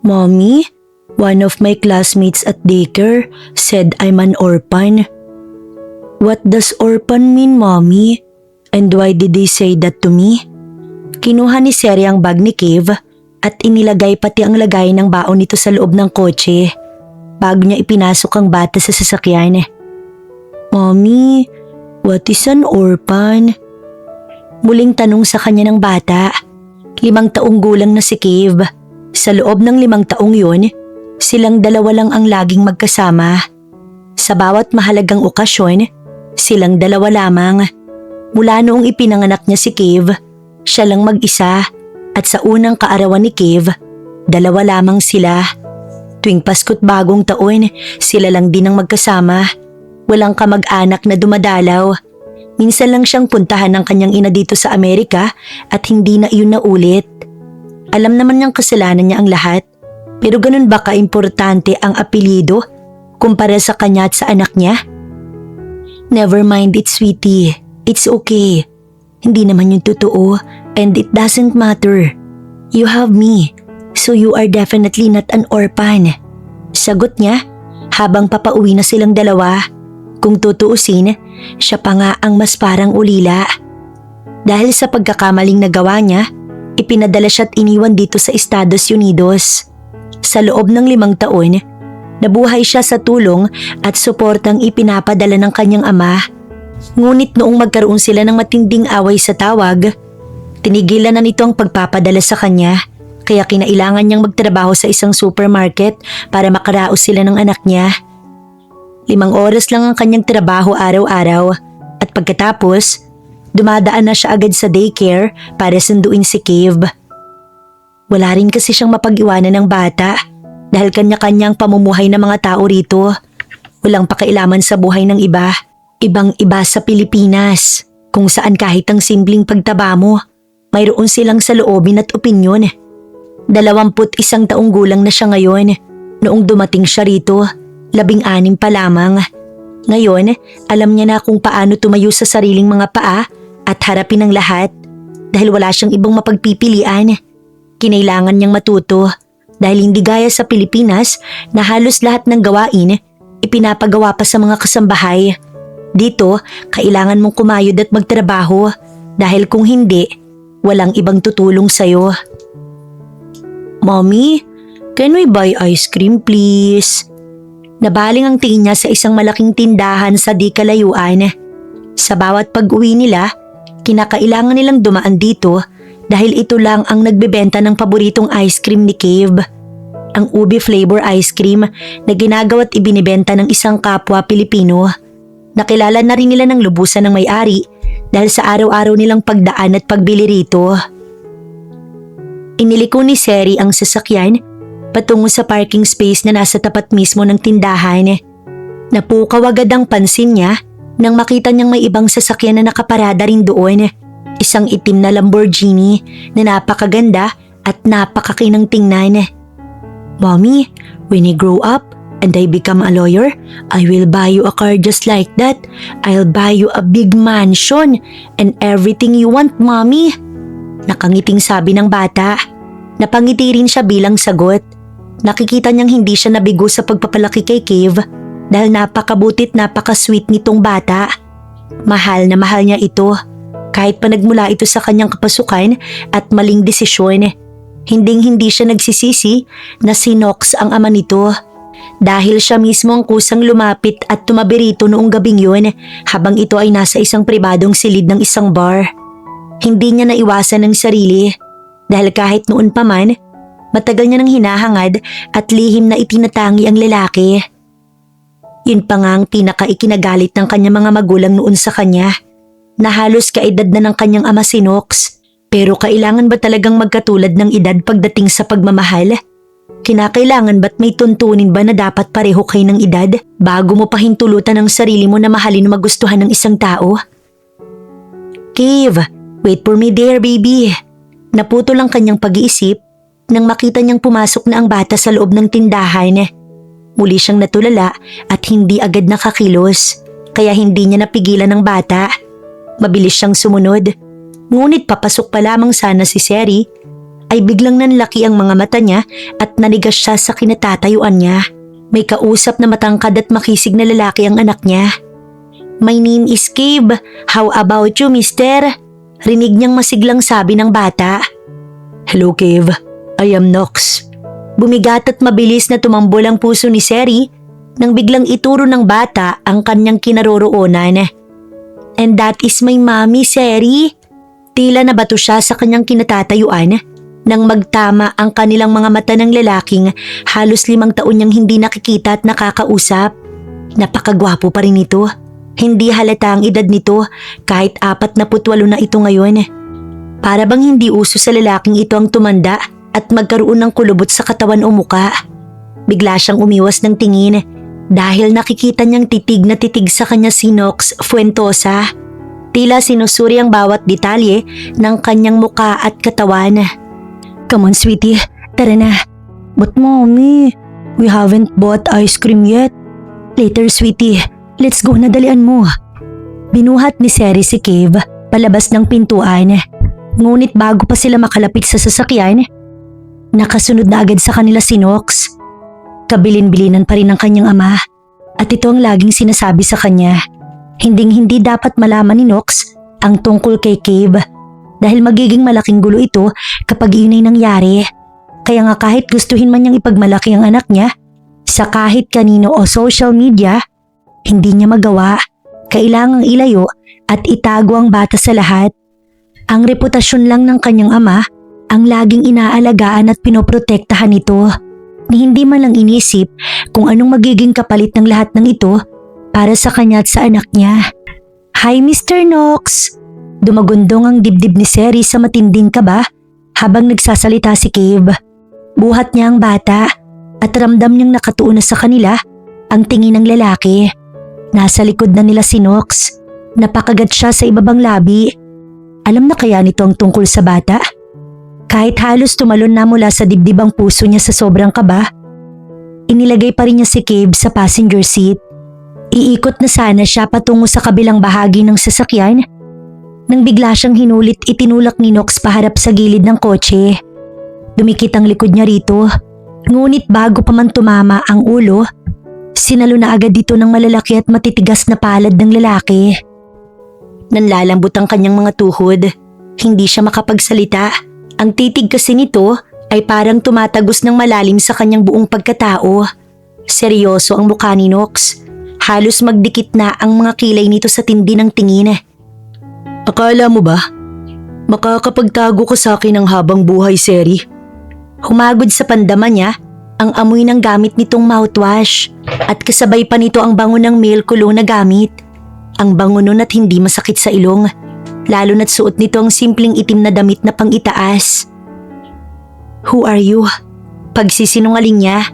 Mommy, one of my classmates at daycare said I'm an orphan. What does orphan mean, Mommy? And why did they say that to me? Kinuha ni Seri ang bag ni Cave at inilagay pati ang lagay ng baon nito sa loob ng kotse bago niya ipinasok ang bata sa sasakyan. Mommy, what is an orphan? Muling tanong sa kanya ng bata. 5 taong gulang na si Cave. Sa loob ng 5 taong yun, silang dalawa lang ang laging magkasama. Sa bawat mahalagang okasyon, silang dalawa lamang. Mula noong ipinanganak niya si Cave, siya lang mag-isa at sa unang kaarawan ni Cave, 2 lamang sila. Tuwing Pasko't Bagong Taon, sila lang din ang magkasama. Walang kamag-anak na dumadalaw. Minsan lang siyang puntahan ng kanyang ina dito sa Amerika at hindi na iyon naulit. Alam naman niyang kasalanan niya ang lahat, pero ganun ba ka-importante ang apelyido kumpara sa kanya at sa anak niya? Never mind it, sweetie. It's okay. Hindi naman yun totoo and it doesn't matter. You have me, so you are definitely not an orphan. Sagot niya habang papauwi na silang dalawa. Kung tutuusin, siya pa nga ang mas parang ulila. Dahil sa pagkakamaling nagawa niya, ipinadala siya't iniwan dito sa Estados Unidos. Sa loob ng 5 taon, nabuhay siya sa tulong at suportang ipinapadala ng kanyang ama. Ngunit noong magkaroon sila ng matinding away sa tawag, tinigilan na nito ang pagpapadala sa kanya, kaya kinailangan niyang magtrabaho sa isang supermarket para makaraos sila ng anak niya. 5 oras lang ang kanyang trabaho araw-araw at pagkatapos, dumadaan na siya agad sa daycare para sunduin si Cave. Wala rin kasi siyang mapag-iwanan ng bata dahil kanya-kanyang pamumuhay ng mga tao rito. Walang pakialaman sa buhay ng iba. Ibang-iba sa Pilipinas kung saan kahit ang simpleng pagtaba mo, mayroon silang saloobin at opinyon. 21 taong gulang na siya ngayon noong dumating siya rito. 16 pa lamang. Ngayon, alam niya na kung paano tumayo sa sariling mga paa at harapin ang lahat dahil wala siyang ibang mapagpipilian. Kinailangan niyang matuto dahil hindi gaya sa Pilipinas na halos lahat ng gawain ipinapagawa pa sa mga kasambahay. Dito, kailangan mong kumayod at magtrabaho dahil kung hindi, walang ibang tutulong sa'yo. Mommy, can we buy ice cream please? Nabaling ang tingin niya sa isang malaking tindahan sa di kalayuan. Sa bawat pag-uwi nila, kinakailangan nilang dumaan dito dahil ito lang ang nagbebenta ng paboritong ice cream ni Cave. Ang ube flavor ice cream na ginagawa at ibinibenta ng isang kapwa Pilipino. Nakilala na rin nila ng lubusan ng may-ari dahil sa araw-araw nilang pagdaan at pagbili rito. Iniliko ni Seri ang sasakyan patungo sa parking space na nasa tapat mismo ng tindahan. Napukaw agad ang pansin niya nang makita niyang may ibang sasakyan na nakaparada rin doon. Isang itim na Lamborghini na napakaganda at napakakinang tingnan. Mommy, when I grow up and I become a lawyer, I will buy you a car just like that. I'll buy you a big mansion and everything you want, Mommy. Nakangiting sabi ng bata. Napangiti rin siya bilang sagot. Nakikita niyang hindi siya nabigo sa pagpapalaki kay Cave dahil napakabutit napaka-sweet nitong bata. Mahal na mahal niya ito kahit pa nagmula ito sa kanyang kapasukan at maling desisyon. Hinding-hindi siya nagsisisi na si Knox ang ama nito dahil siya mismo ang kusang lumapit at tumabi rito noong gabing yun habang ito ay nasa isang pribadong silid ng isang bar. Hindi niya naiwasan ang sarili dahil kahit noon pa man, matagal niya nang hinahangad at lihim na itinatangi ang lalaki. Yun pa nga ang pinaka-ikinagalit ng kanyang mga magulang noon sa kanya, na halos kaedad na ng kanyang ama si Knox. Pero kailangan ba talagang magkatulad ng edad pagdating sa pagmamahal? Kinakailangan ba't may tuntunin ba na dapat pareho kayo ng edad bago mo pahintulutan ang sarili mo na mahalin o magustuhan ng isang tao? Cave, wait for me there, baby. Naputol ang kanyang pag-iisip nang makita niyang pumasok na ang bata sa loob ng tindahan. Muli siyang natulala at hindi agad nakakilos, kaya hindi niya napigilan ang bata. Mabilis siyang sumunod. Ngunit papasok pa lamang sana si Seri ay biglang nanlaki ang mga mata niya at nanigas siya sa kinatatayuan niya. May kausap na matangkad at makisig na lalaki ang anak niya. "My name is Cave. How about you, mister?" Rinig niyang masiglang sabi ng bata. "Hello, Cave. I am Nox." Bumigat at mabilis na tumambol ang puso ni Seri nang biglang ituro ng bata ang kanyang kinaroroonan. "And that is my mommy, Seri." Tila nabato siya sa kanyang kinatatayuan nang magtama ang kanilang mga mata ng lalaking halos 5 taon niyang hindi nakikita at nakakausap. Napakagwapo pa rin ito. Hindi halata ang edad nito kahit 48 na ito ngayon. Para bang hindi uso sa lalaking ito ang tumanda at magkaroon ng kulubot sa katawan o muka. Bigla siyang umiwas ng tingin dahil nakikita niyang titig na titig sa kanya si Nox Fuentosa. Tila sinusuri ang bawat detalye ng kanyang muka at katawan. "Come on, sweetie. Tara na." "But mommy, we haven't bought ice cream yet." "Later, sweetie. Let's go na, dalian mo." Binuhat ni Seri si Cave palabas ng pintuan. Ngunit bago pa sila makalapit sa sasakyan, nakasunod na agad sa kanila si Nox. Kabilin-bilinan pa rin ang kanyang ama at ito ang laging sinasabi sa kanya. Hinding-hindi dapat malaman ni Nox ang tungkol kay Cave dahil magiging malaking gulo ito kapag iyon ay nangyari. Kaya nga kahit gustuhin man niyang ipagmalaki ang anak niya sa kahit kanino o social media, hindi niya magawa. Kailangang ilayo at itago ang bata sa lahat. Ang reputasyon lang ng kanyang ama ang laging inaalagaan at pinoprotektahan nito. Ni hindi man lang inisip kung anong magiging kapalit ng lahat ng ito para sa kanya at sa anak niya. "Hi, Mr. Nox." Dumagundong ang dibdib ni Seri sa matinding kaba habang nagsasalita si Cave. Buhat niya ang bata at ramdam niyang nakatuon na sa kanila ang tingin ng lalaki. Nasa likod na nila si Nox. Napakagat siya sa ibabang labi. Alam na kaya nito ang tungkol sa bata? Kahit halos tumalon na mula sa dibdib ang puso niya sa sobrang kaba, inilagay pa rin niya si Cave sa passenger seat. Iikot na sana siya patungo sa kabilang bahagi ng sasakyan nang bigla siyang hinulit itinulak ni Nox paharap sa gilid ng kotse. Dumikit ang likod niya rito, ngunit bago pa man tumama ang ulo, sinalo na agad dito ng malalaki at matitigas na palad ng lalaki. Nanlalambot ang kanyang mga tuhod. Hindi siya makapagsalita. Ang titig kasi nito ay parang tumatagos ng malalim sa kanyang buong pagkatao. Seryoso ang mukha ni Nox. Halos magdikit na ang mga kilay nito sa tindi ng tingin. "Akala mo ba? Makakapagtago ka sa akin ng habang buhay, Seri?" Humagod sa pandama niya ang amoy ng gamit nitong mouthwash at kasabay pa nito ang bango ng male cologne na gamit. Ang bango nun at hindi masakit sa ilong, lalo na't suot nito ang simpleng itim na damit na pang-itaas. "Who are you?" Pagsisinungaling niya.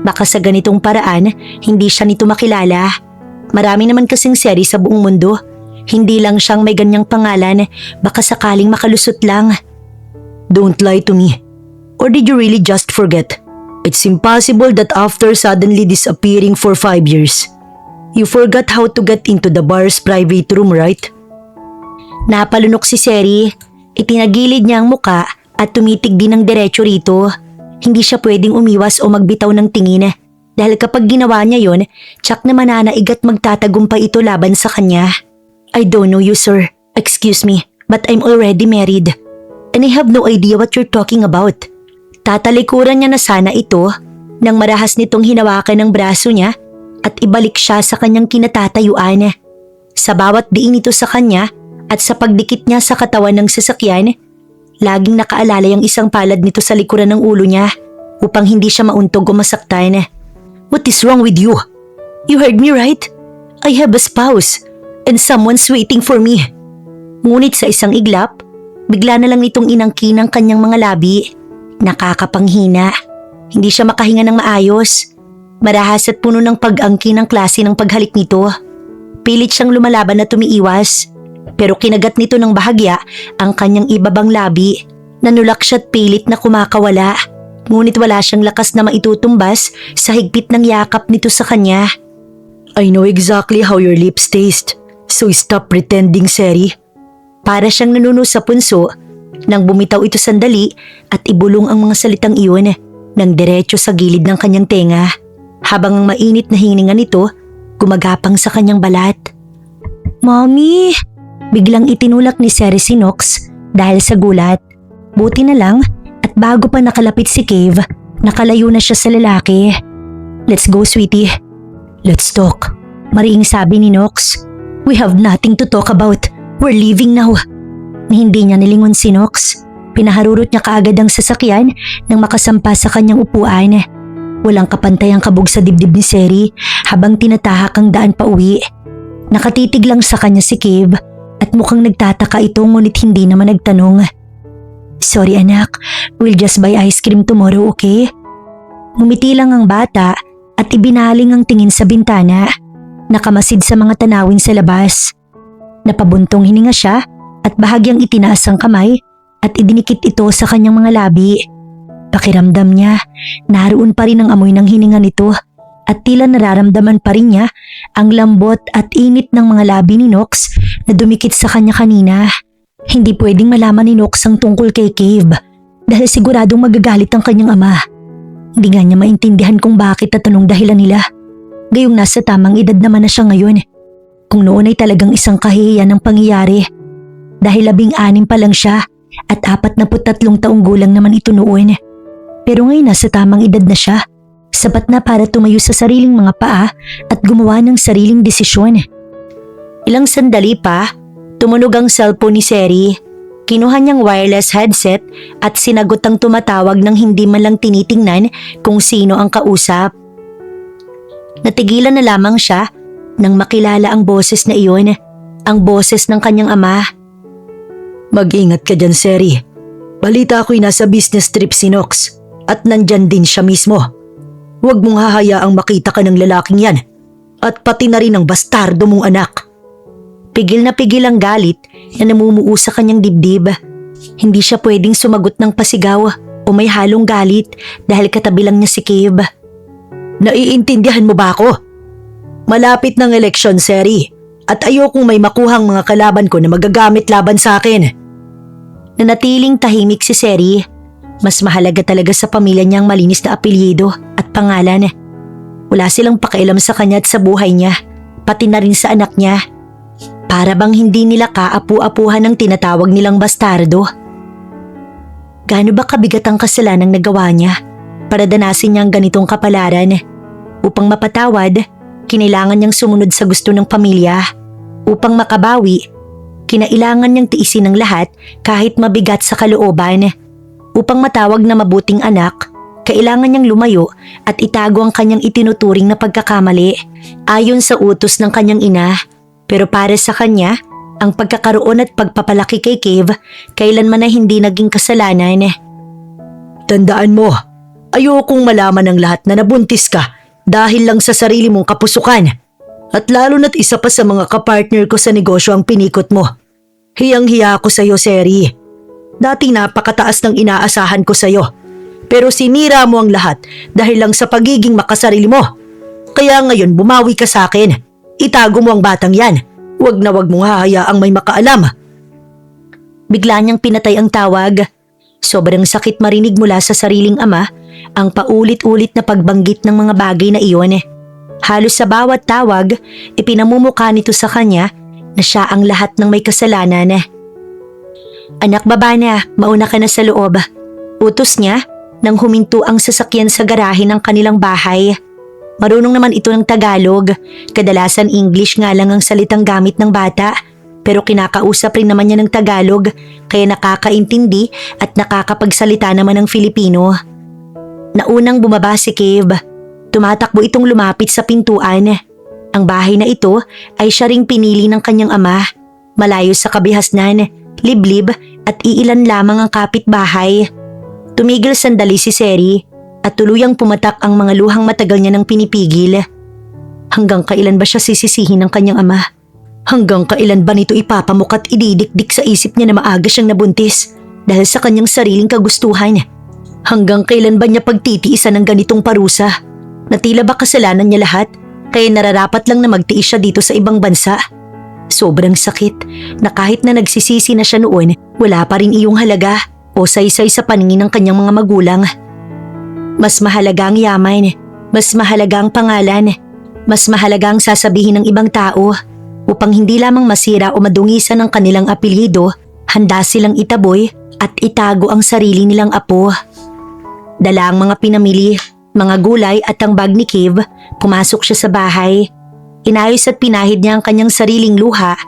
Baka sa ganitong paraan, hindi siya nito makilala. Marami naman kasing Seri sa buong mundo. Hindi lang siyang may ganyang pangalan, baka sakaling makalusot lang. "Don't lie to me. Or did you really just forget? It's impossible that after suddenly disappearing for 5 years, you forgot how to get into the bar's private room, right?" Napalunok si Seri. Itinagilid niya ang muka at tumitig din ng diretso rito. Hindi siya pwedeng umiwas o magbitaw ng tingin dahil kapag ginawa niya yon, tsak na mananaig at magtatagumpay ito laban sa kanya. "I don't know you, sir. Excuse me, but I'm already married. And I have no idea what you're talking about." Tatalikuran niya na sana ito nang marahas nitong hinawakan ng braso niya at ibalik siya sa kanyang kinatatayuan. Sa bawat diin nito sa kanya at sa pagdikit niya sa katawan ng sasakyan, laging nakaalalay ang isang palad nito sa likuran ng ulo niya upang hindi siya mauntog o masaktan. "What is wrong with you? You heard me right? I have a spouse and someone's waiting for me." Ngunit sa isang iglap, bigla na lang nitong inangkin ang kanyang mga labi. Nakakapanghina. Hindi siya makahinga ng maayos. Marahas at puno ng pag-angkin ang klase ng paghalik nito. Pilit siyang lumalaban at tumiiwas. Pero kinagat nito ng bahagya ang kanyang ibabang labi. Nanulak siya't pilit na kumakawala. Ngunit wala siyang lakas na maitutumbas sa higpit ng yakap nito sa kanya. "I know exactly how your lips taste, so stop pretending, Seri." Para siyang nanuno sa punso, Nang bumitaw ito sandali at ibulong ang mga salitang iyon ng diretso sa gilid ng kanyang tenga, habang ang mainit na hininga nito gumagapang sa kanyang balat. Mommy! Biglang itinulak ni Seri si Nox dahil sa gulat. Buti na lang at bago pa nakalapit si Cave, nakalayo na siya sa lalaki. Let's go, sweetie. Let's talk. Mariing sabi ni Nox. We have nothing to talk about. We're leaving now. Ni hindi niya nilingon si Nox. Pinaharurot niya kaagad ang sasakyan nang makasampa sa kanyang upuan. Walang kapantay ang kabog sa dibdib ni Seri habang tinatahak ang daan pa uwi. Nakatitig lang sa kanya si Cave at mukhang nagtataka ito ngunit hindi naman nagtanong. Sorry anak, we'll just buy ice cream tomorrow, okay? Ngumiti lang ang bata at ibinaling ang tingin sa bintana. Nakamasid sa mga tanawin sa labas. Napabuntong hininga siya at bahagyang itinaas ang kamay at idinikit ito sa kanyang mga labi. Pakiramdam niya, naroon pa rin ang amoy ng hininga nito at tila nararamdaman pa rin niya ang lambot at init ng mga labi ni Nox na dumikit sa kanya kanina. Hindi pwedeng malaman ni Nox ang tungkol kay Cave dahil siguradong magagalit ang kanyang ama. Hindi nga niya maintindihan kung bakit at anong dahilan nila. Gayong nasa tamang edad naman na siya ngayon. Kung noon ay talagang isang kahihiyan ng pangyayari. Dahil 16 pa lang siya at 43 taong gulang naman ito noon. Pero ngayon nasa tamang edad na siya. Sapat na para tumayo sa sariling mga paa at gumawa ng sariling desisyon. Ilang sandali pa, tumunog ang cellphone ni Seri. Kinuha niyang wireless headset at sinagot ang tumatawag nang hindi man lang tinitingnan kung sino ang kausap. Natigilan na lamang siya nang makilala ang boses na iyon, ang boses ng kanyang ama. Mag-ingat ka dyan, Seri. Balita ako'y nasa business trip si Nox at nandyan din siya mismo. Huwag mong hahayaang makita ka ng lalaking yan at pati na rin ang bastardo mong anak. Pigil na pigil ang galit na namumuo sa kanyang dibdib. Hindi siya pwedeng sumagot ng pasigaw o may halong galit dahil katabi lang niya si Cave. Naiintindihan mo ba ako? Malapit ng eleksyon, Seri, at ayokong may makuhang mga kalaban ko na magagamit laban sa akin. Nanatiling tahimik si Seri. Mas mahalaga talaga sa pamilya niya ang malinis na apelyido at pangalan. Wala silang pakialam sa kanya at sa buhay niya, pati na rin sa anak niya. Para bang hindi nila kaapu-apuhan ng tinatawag nilang bastardo. Gaano ba kabigat ang kasalanang nagawa niya para danasin niya ang ganitong kapalaran? Upang mapatawad, kinailangan niyang sumunod sa gusto ng pamilya. Upang makabawi, kinailangan niyang tiisin ang lahat kahit mabigat sa kalooban. Upang matawag na mabuting anak, kailangan niyang lumayo at itago ang kanyang itinuturing na pagkakamali ayon sa utos ng kanyang ina. Pero para sa kanya, ang pagkakaroon at pagpapalaki kay Cave kailanman ay hindi naging kasalanan. Tandaan mo, ayokong malaman ng lahat na nabuntis ka dahil lang sa sarili mong kapusukan. At lalo na't isa pa sa mga kapartner ko sa negosyo ang pinikot mo. Hiyang-hiya ako sa iyo, Seri. Dati napakataas ng inaasahan ko sa iyo. Pero sinira mo ang lahat dahil lang sa pagiging makasarili mo. Kaya ngayon bumawi ka sa akin. Itago mo ang batang yan. Huwag na huwag mong hahayaang may makaalam. Bigla niyang pinatay ang tawag. Sobrang sakit marinig mula sa sariling ama ang paulit-ulit na pagbanggit ng mga bagay na iyon. Halos sa bawat tawag, ipinamumukha nito sa kanya na siya ang lahat ng may kasalanan. Anak babana, mauna ka na sa loob. Utos niya nang huminto ang sasakyan sa garahe ng kanilang bahay. Marunong naman ito ng Tagalog, kadalasan English nga lang ang salitang gamit ng bata. Pero kinakausap rin naman niya ng Tagalog kaya nakakaintindi at nakakapagsalita naman ng Filipino. Naunang bumaba si Cave. Tumatakbo itong lumapit sa pintuan. Ang bahay na ito ay siya ring pinili ng kanyang ama. Malayo sa kabihasnan, liblib at iilan lamang ang kapitbahay. Tumigil sandali si Seri at tuluyang pumatak ang mga luhang matagal niya nang pinipigil. Hanggang kailan ba siya sisisihin ng kanyang ama? Hanggang kailan ba nito ipapamuk at ididikdik sa isip niya na maaga siyang nabuntis dahil sa kanyang sariling kagustuhan? Hanggang kailan ba niya pagtitiisan ng ganitong parusa? Na tila ba kasalanan niya lahat kaya nararapat lang na magtiis siya dito sa ibang bansa? Sobrang sakit na kahit na nagsisisi na siya noon, wala pa rin iyong halaga o saysay sa paningin ng kanyang mga magulang. Mas mahalaga ang yaman, mas mahalaga ang pangalan, mas mahalaga ang sasabihin ng ibang tao upang hindi lamang masira o madungisan ang kanilang apelyido, handa silang itaboy at itago ang sarili nilang apo. Dala ang mga pinamili, mga gulay at ang bag ni Kev, pumasok siya sa bahay. Inayos at pinahid niya ang kanyang sariling luha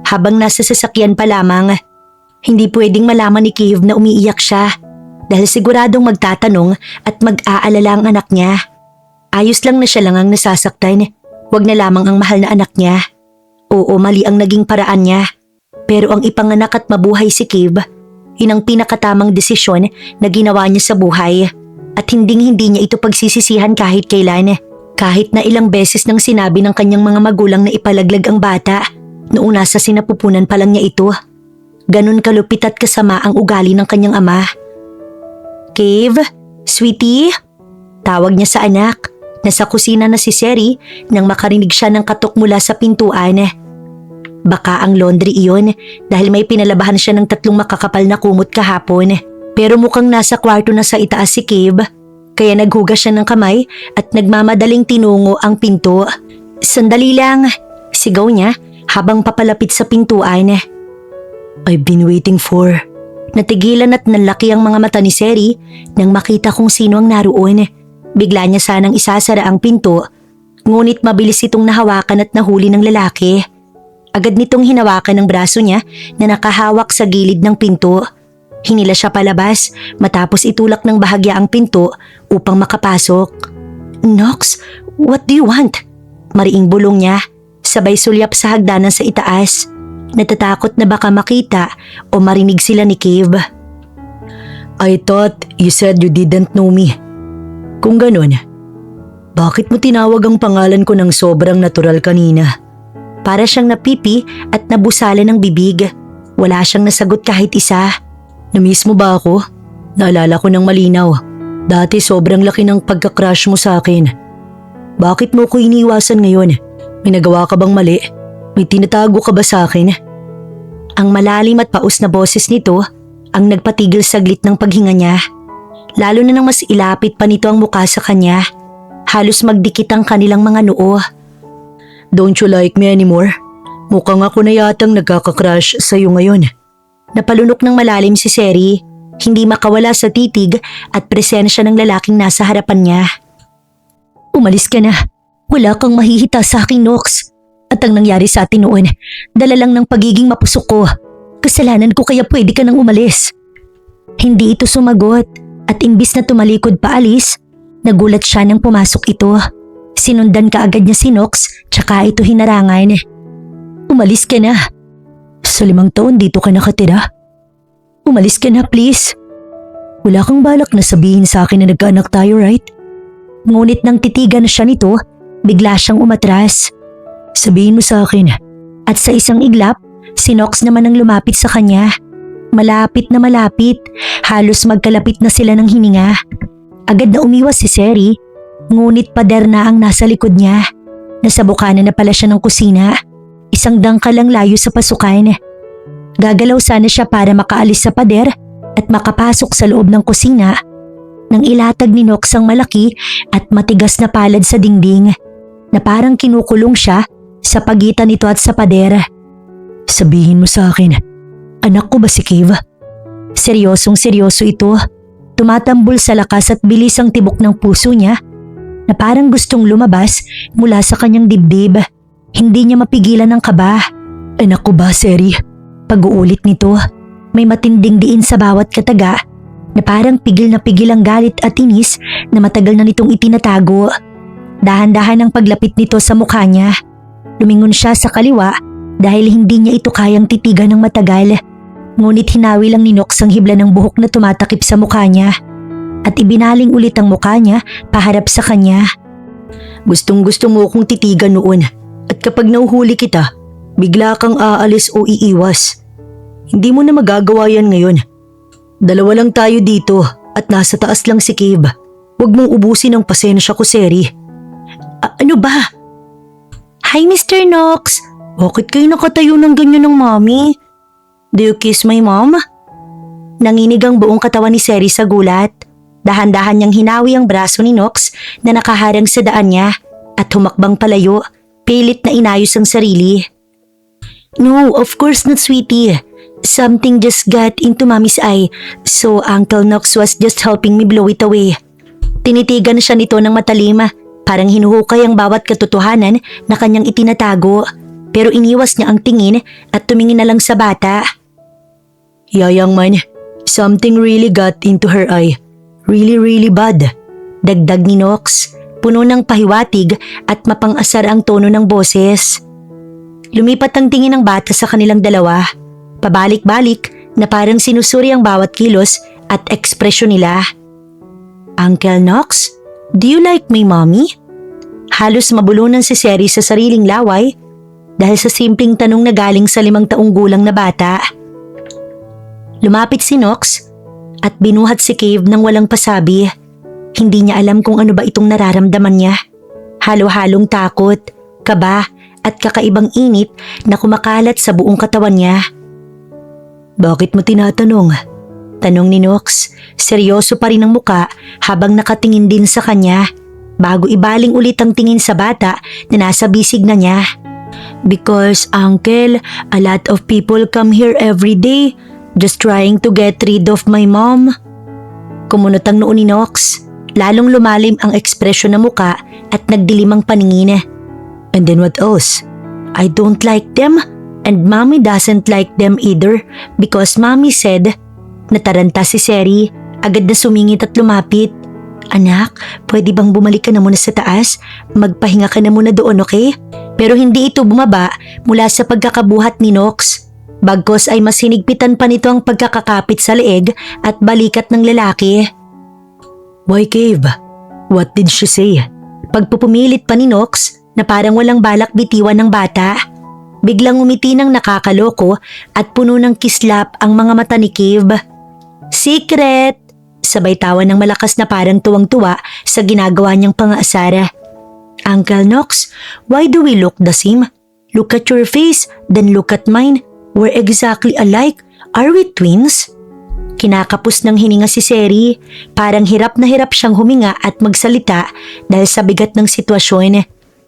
habang nasa sasakyan pa lamang. Hindi pwedeng malaman ni Kev na umiiyak siya dahil siguradong magtatanong at mag-aalala ang anak niya. Ayos lang na siya lang ang nasasaktan, wag na lamang ang mahal na anak niya. Oo, mali ang naging paraan niya. Pero ang ipanganak at mabuhay si Kev, yun ang pinakatamang desisyon na ginawa niya sa buhay. At hinding-hindi niya ito pagsisisihan kahit kailan. Kahit na ilang beses nang sinabi ng kanyang mga magulang na ipalaglag ang bata, noong nasa sinapupunan pa lang niya ito. Ganun kalupit at kasama ang ugali ng kanyang ama. Kev, sweetie? Tawag niya sa anak. Nasa kusina na si Seri nang makarinig siya ng katok mula sa pintuan. Baka ang laundry iyon dahil may pinalabahan siya ng 3 makakapal na kumot kahapon. Pero mukhang nasa kwarto na sa itaas si Kev. Kaya naghugas siya ng kamay at nagmamadaling tinungo ang pinto. Sandali lang, sigaw niya habang papalapit sa pintuan. I've been waiting for. Natigilan at nanlaki ang mga mata ni Seri nang makita kung sino ang naroon. Bigla niya sanang isasara ang pinto, ngunit mabilis itong nahawakan at nahuli ng lalaki. Agad nitong hinawakan ng braso niya na nakahawak sa gilid ng pinto. Hinila siya palabas matapos itulak ng bahagya ang pinto upang makapasok. Nox, what do you want? Mariing bulong niya, sabay sulyap sa hagdanan sa itaas. Natatakot na baka makita o marinig sila ni Kev. I thought you said you didn't know me. Kung ganun, bakit mo tinawag ang pangalan ko ng sobrang natural kanina? Para siyang napipi at nabusala ng bibig. Wala siyang nasagot kahit isa. Na-miss mo ba ako? Naalala ko ng malinaw. Dati sobrang laki ng pagka-crush mo sa akin. Bakit mo ko iniiwasan ngayon? May nagawa ka bang mali? May tinatago ka ba sa akin? Ang malalim at paus na boses nito ang nagpatigil saglit ng paghinga niya. Lalo na nang mas ilapit pa nito ang mukha sa kanya. Halos magdikit ang kanilang mga noo. Don't you like me anymore? Mukhang ako na yatang nagkaka-crush sa'yo ngayon. Napalunok ng malalim si Seri, hindi makawala sa titig at presensya ng lalaking nasa harapan niya. Umalis ka na. Wala kang mahihita sa akin, Nox. At ang nangyari sa atin noon, dala lang ng pagiging mapusok ko. Kasalanan ko kaya pwede ka nang umalis. Hindi ito sumagot at imbis na tumalikod paalis, nagulat siya nang pumasok ito. Sinundan kaagad niya si Nox tsaka ito hinarangan. Umalis ka na. Sa 5 taon dito ka nakatira. Umalis ka na, please. Wala kang balak na sabihin sa akin na nagkaanak tayo, right? Ngunit nang titigan na siya nito, bigla siyang umatras. Sabihin mo sa akin. At sa isang iglap, si Nox naman ang lumapit sa kanya. Malapit na malapit, halos magkalapit na sila ng hininga. Agad na umiwas si Seri, ngunit pader na ang nasa likod niya. Nasa bukana na pala siya ng kusina. Isang dangkal lang layo sa pasukan. Gagalaw sana siya para makaalis sa pader at makapasok sa loob ng kusina nang ilatag ni Nox ang malaki at matigas na palad sa dingding na parang kinukulong siya sa pagitan nito at sa pader. Sabihin mo sa akin, anak ko ba si Kev? Seryosong seryoso ito. Tumatambol sa lakas at bilis ang tibok ng puso niya na parang gustong lumabas mula sa kanyang dibdib. Hindi niya mapigilan ang kaba. Anak ko ba, Seri? Pag-uulit nito, may matinding diin sa bawat kataga na parang pigil na pigil ang galit at inis na matagal na nitong itinatago. Dahan-dahan ang paglapit nito sa mukha niya. Lumingon siya sa kaliwa dahil hindi niya ito kayang titigan ng matagal. Ngunit hinawi lang ni Nox ang hibla ng buhok na tumatakip sa mukha niya at ibinaling ulit ang mukha niya paharap sa kanya. Gustong-gusto mo akong titigan noon at kapag nauhuli kita, bigla kang aalis o iiwas. Hindi mo na magagawa yan ngayon. 2 lang tayo dito at nasa taas lang si Kev. Huwag mong ubusin ang pasensya ko, Seri. Ano ba? Hi, Mr. Nox. Bakit kayo nakatayo ng ganyan ng mami? Do you kiss my mom? Nanginig ang buong katawan ni Seri sa gulat. Dahan-dahan niyang hinawi ang braso ni Nox na nakaharang sa daan niya at humakbang palayo, pilit na inayos ang sarili. No, of course not, sweetie. Something just got into Mommy's eye, so Uncle Nox was just helping me blow it away. Tinitigan siya nito ng matalim, parang hinuhukay ang bawat katotohanan na kanyang itinatago, pero iniwas niya ang tingin at tumingin na lang sa bata. Yeah, young man, something really got into her eye. Really bad. Dagdag ni Nox, puno ng pahiwatig at mapang-asar ang tono ng boses. Lumipat ang tingin ng bata sa kanilang dalawa. Pabalik-balik na parang sinusuri ang bawat kilos at ekspresyon nila. Uncle Nox, do you like my mommy? Halos mabulunan si Seri sa sariling laway dahil sa simpleng tanong na galing sa 5 taong gulang na bata. Lumapit si Nox at binuhat si Cave nang walang pasabi. Hindi niya alam kung ano ba itong nararamdaman niya. Halo-halong takot, kaba at kakaibang init na kumakalat sa buong katawan niya. Bakit mo tinatanong? Tanong ni Nox. Seryoso pa rin ang muka habang nakatingin din sa kanya bago ibaling ulit ang tingin sa bata na nasa bisig na niya. Because uncle, a lot of people come here every day just trying to get rid of my mom. Kumunot ang noo ni Nox. Lalong lumalim ang ekspresyon ng muka at nagdilim ang paningin. And then what else? I don't like them and mommy doesn't like them either because mommy said. Nataranta si Seri, agad na sumingit at lumapit. Anak, pwede bang bumalik ka na muna sa taas? Magpahinga ka na muna doon, okay? Pero hindi ito bumaba mula sa pagkakabuhat ni Nox. Bagkos ay mas hinigpitan pa nito ang pagkakakapit sa leeg at balikat ng lalaki. Why, Cave? What did she say? Pagpupumilit pa ni Nox na parang walang balak bitiwan ng bata. Biglang umiti ng nakakaloko at puno ng kislap ang mga mata ni Cave. Secret! Sabay tawa ng malakas na parang tuwang-tuwa sa ginagawa niyang pang-aasara. Uncle Nox, why do we look the same? Look at your face, then look at mine. We're exactly alike. Are we twins? Kinakapos ng hininga si Seri. Parang hirap na hirap siyang huminga at magsalita dahil sa bigat ng sitwasyon.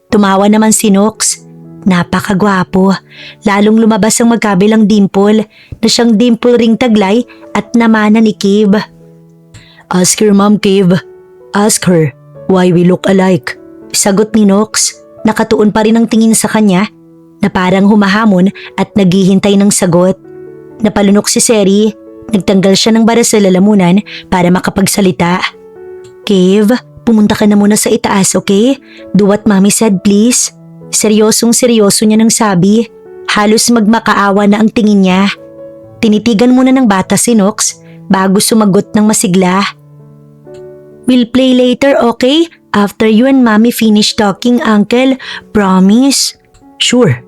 Tumawa naman si Nox. Napakagwapo. Lalong lumabas ang magkabilang dimple na siyang dimple ring taglay at namana ni Cave. Ask her, Mom, Cave. Ask her why we look alike. Sagot ni Nox. Nakatuon pa rin ang tingin sa kanya na parang humahamon at naghihintay ng sagot. Napalunok si Seri. Nagtanggal siya ng bara sa lalamunan para makapagsalita. Cave, pumunta ka na muna sa itaas, okay? Do what mommy said, please. Seryosong-seryoso niya nang sabi. Halos magmakaawa na ang tingin niya. Tinitigan muna ng bata si Nox bago sumagot ng masigla. We'll play later, okay? After you and mommy finish talking, uncle. Promise? Sure.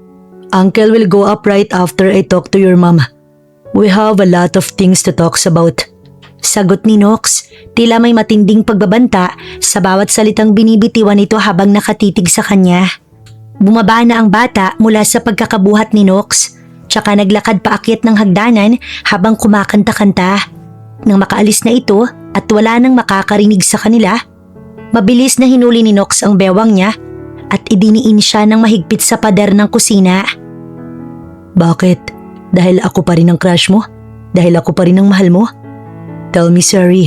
Uncle will go up right after I talk to your mom. We have a lot of things to talk about. Sagot ni Nox, tila may matinding pagbabanta sa bawat salitang binibitiwan nito habang nakatitig sa kanya. Bumaba na ang bata mula sa pagkakabuhat ni Nox, tsaka naglakad paakyat ng hagdanan habang kumakanta-kanta. Nang makaalis na ito at wala nang makakarinig sa kanila, mabilis na hinuli ni Nox ang bewang niya at idiniin siya ng mahigpit sa pader ng kusina. Bakit? Dahil ako pa rin ang crush mo? Dahil ako pa rin ang mahal mo? Tell me, Seri,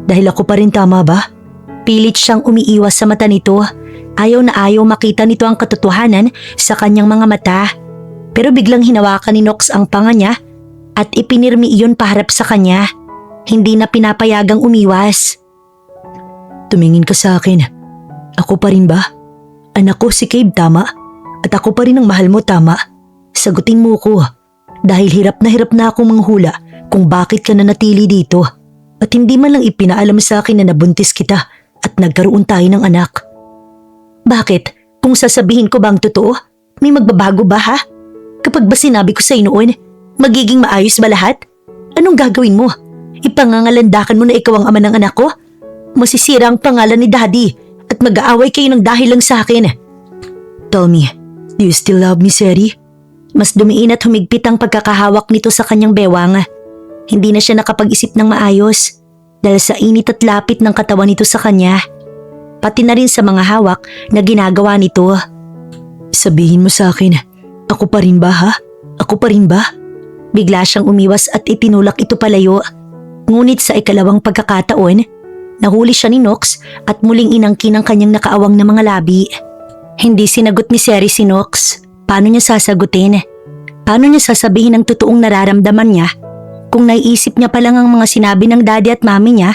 dahil ako pa rin tama ba? Pilit siyang umiiwas sa mata nito. Ayaw na ayaw makita nito ang katotohanan sa kanyang mga mata. Pero biglang hinawakan ni Nox ang panga niya at ipinirmi iyon paharap sa kanya. Hindi na pinapayagang umiwas. Tumingin ka sa akin. Ako pa rin ba? Anak ko si Cave, tama? At ako pa rin ang mahal mo, tama? Sagutin mo ko. Dahil hirap na akong manghula kung bakit ka nanatili dito at hindi man lang ipinaalam sa akin na nabuntis kita at nagkaroon tayo ng anak. Bakit? Kung sasabihin ko bang totoo, may magbabago ba ha? Kapag ba sinabi ko sa'yo noon, magiging maayos ba lahat? Anong gagawin mo? Ipangangalandakan mo na ikaw ang ama ng anak ko? Masisira ang pangalan ni Daddy at mag-aaway kayo ng dahil lang sa akin. Tell me, do you still love me, Seri? Mas dumiin at humigpit ang pagkakahawak nito sa kanyang bewang. Hindi na siya nakapag-isip ng maayos dahil sa init at lapit ng katawan nito sa kanya. Pati na rin sa mga hawak na ginagawa nito. Sabihin mo sa akin, ako pa rin ba ha? Ako pa rin ba? Bigla siyang umiwas at itinulak ito palayo. Ngunit sa ikalawang pagkakataon, nahuli siya ni Nox at muling inangkin ang kanyang nakaawang na mga labi. Hindi sinagot ni Seri si Nox. Paano niya sasagutin? Paano niya sasabihin ang totoong nararamdaman niya? Kung naiisip niya pa lang ang mga sinabi ng daddy at mami niya,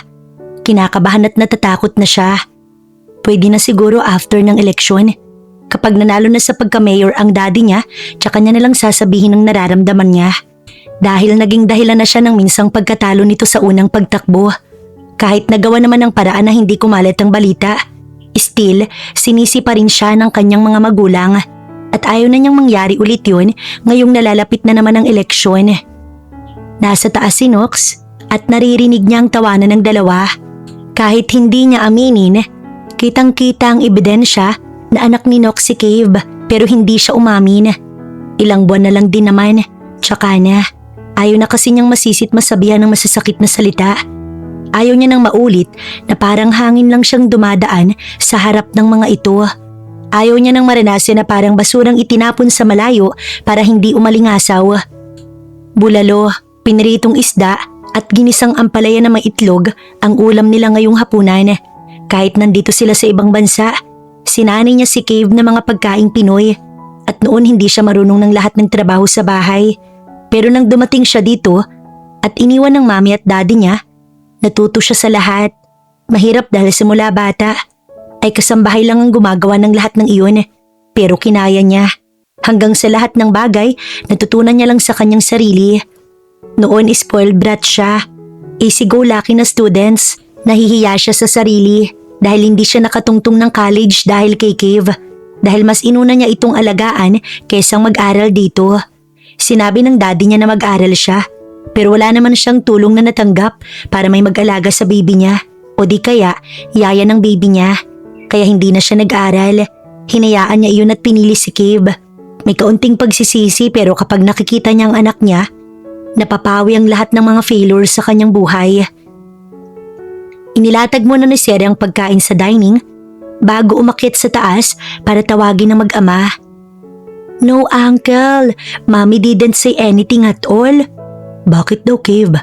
kinakabahan at natatakot na siya. Pwede na siguro after ng eleksyon. Kapag nanalo na sa pagka-mayor ang daddy niya, tsaka niya nalang sasabihin ang nararamdaman niya. Dahil naging dahilan na siya ng minsang pagkatalo nito sa unang pagtakbo. Kahit nagawa naman ng paraan na hindi kumalat ang balita, still, sinisi pa rin siya ng kanyang mga magulang. At ayaw na niyang mangyari ulit yun ngayong nalalapit na naman ang eleksyon. Nasa taas si Nox at naririnig niya ang tawanan ng dalawa. Kahit hindi niya aminin, kitang-kita ang ebidensya na anak ni Nox si Cave pero hindi siya umamin. Ilang buwan na lang din naman, tsaka na. Ayaw na kasi niyang masisit masabihan ng masasakit na salita. Ayaw niya nang maulit na parang hangin lang siyang dumadaan sa harap ng mga ito. Ayaw niya nang maranasan na parang basurang itinapon sa malayo para hindi umalingasaw. Bulalo, piniritong isda at ginisang ampalaya na may itlog ang ulam nila ngayong hapunan. Kahit nandito sila sa ibang bansa, sinanay niya si Cave na mga pagkaing Pinoy at noon hindi siya marunong ng lahat ng trabaho sa bahay. Pero nang dumating siya dito at iniwan ng mami at daddy niya, natuto siya sa lahat. Mahirap dahil simula bata ay kasambahay lang ang gumagawa ng lahat ng iyon, pero kinaya niya. Hanggang sa lahat ng bagay, natutunan niya lang sa kanyang sarili. Noon spoiled brat siya. Easy-go-lucky na students. Nahihiya siya sa sarili dahil hindi siya nakatungtong ng college dahil kay Cave. Dahil mas inuna niya itong alagaan kaysa mag-aral dito. Sinabi ng daddy niya na mag-aral siya, pero wala naman siyang tulong na natanggap para may mag-alaga sa baby niya. O di kaya, yaya ng baby niya. Kaya hindi na siya nag-aral. Hinayaan niya iyon at pinili si Cave. May kaunting pagsisisi pero kapag nakikita niya ang anak niya, napapawi ang lahat ng mga failures sa kanyang buhay. Inilatag muna ni Seri ang pagkain sa dining bago umakyat sa taas para tawagin ang mag-ama. No, Uncle. Mommy didn't say anything at all. Bakit daw, Cave?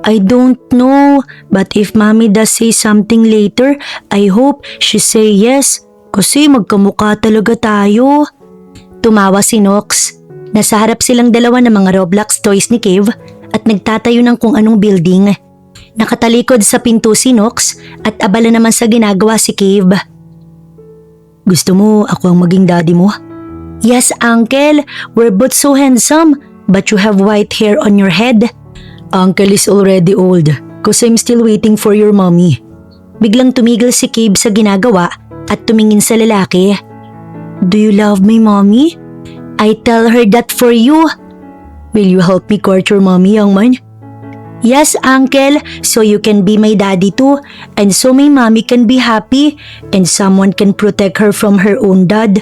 I don't know. But if Mommy does say something later, I hope she say yes. Kasi magkamukha talaga tayo. Tumawa si Nox. Nasa harap silang dalawa ng mga Roblox toys ni Cave at nagtatayo ng kung anong building. Nakatalikod sa pinto si Nox at abala naman sa ginagawa si Cave. Gusto mo ako ang maging daddy mo? Yes, Uncle. We're both so handsome. But you have white hair on your head. Uncle is already old cause I'm still waiting for your mommy. Biglang tumigil si Cave sa ginagawa at tumingin sa lalaki. Do you love my mommy? I tell her that for you. Will you help me court your mommy, young man? Yes, Uncle, so you can be my daddy too, and so my mommy can be happy, and someone can protect her from her own dad.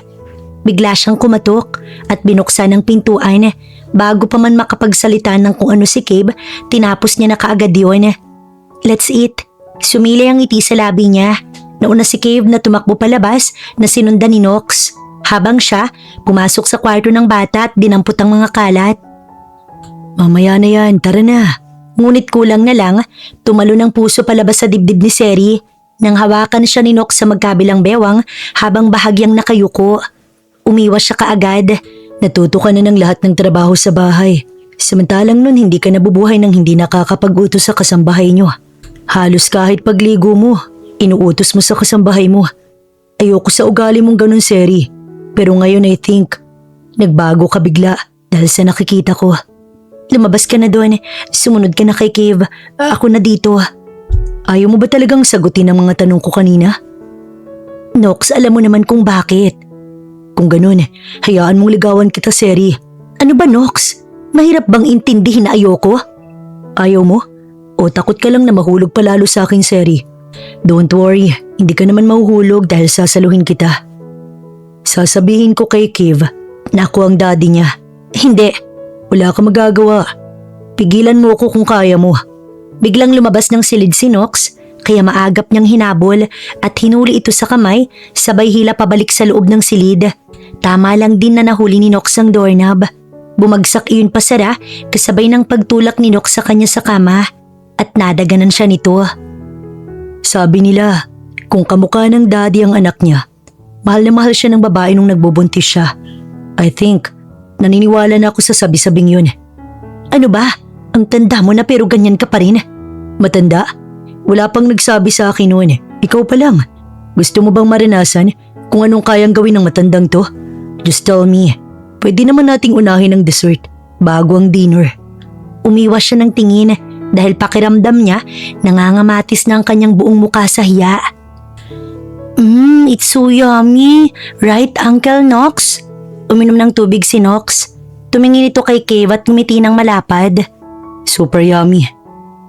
Bigla siyang kumatok at binuksan ang pintuan. Bago pa man makapagsalita ng kung ano si Cave, tinapos niya na kaagad yun. Let's eat. Sumilay ang ngiti sa labi niya. Nauna si Cave na tumakbo palabas na sinundan ni Nox. Habang siya, pumasok sa kwarto ng bata at dinampot ang mga kalat. Mamaya na yan, tara na. Ngunit kulang na lang, tumalo ng puso palabas sa dibdib ni Seri nang hawakan siya ni Nox sa magkabilang bewang habang bahagyang nakayuko. Umiwas siya kaagad. Natuto ka na ng lahat ng trabaho sa bahay. Samantalang nun hindi ka nabubuhay ng hindi nakakapag-utos sa kasambahay nyo. Halos kahit pagligo mo, inuutos mo sa kasambahay mo. Ayoko sa ugali mong ganun, Seri. Pero ngayon I think, nagbago ka bigla dahil sa nakikita ko. Lumabas ka na doon, sumunod ka na kay Cave, ako na dito. Ayaw mo ba talagang sagutin ang mga tanong ko kanina? Nox, alam mo naman kung bakit. Kung ganun, hayaan mong ligawan kita, Seri. Ano ba, Nox? Mahirap bang intindihin na ayoko? Ayaw mo? O takot ka lang na mahulog palalo sa akin, Seri? Don't worry, hindi ka naman mahuhulog dahil sasaluhin kita. Sasabihin ko kay Cave na ako ang daddy niya Hindi, wala kang magagawa. Pigilan mo ko kung kaya mo. Biglang lumabas ng silid si Nox, kaya maagap niyang hinabol at hinuli ito sa kamay, sabay hila pabalik sa loob ng silid. Tama lang din na nahuli ni Nox ang doorknob. Bumagsak iyon pasara kasabay ng pagtulak ni Nox sa kanya sa kama at nadaganan siya nito. Sabi nila, kung kamukha ng daddy ang anak niya, mahal na mahal siya ng babae nung nagbubuntis siya. I think, naniniwala na ako sa sabi-sabing yun. Ano ba? Ang tanda mo na pero ganyan ka pa rin. Matanda? Wala pang nagsabi sa akin noon. Ikaw pa lang. Gusto mo bang maranasan kung anong kayang gawin ng matandang to? Just tell me. Pwede naman nating unahin ang dessert bago ang dinner. Umiwas siya ng tingin dahil pakiramdam niya nangangamatis na ang kanyang buong muka sa hiya. It's so yummy. Right, Uncle Nox? Uminom ng tubig si Nox. Tumingin ito kay Cave at ngumiti ng malapad. Super yummy.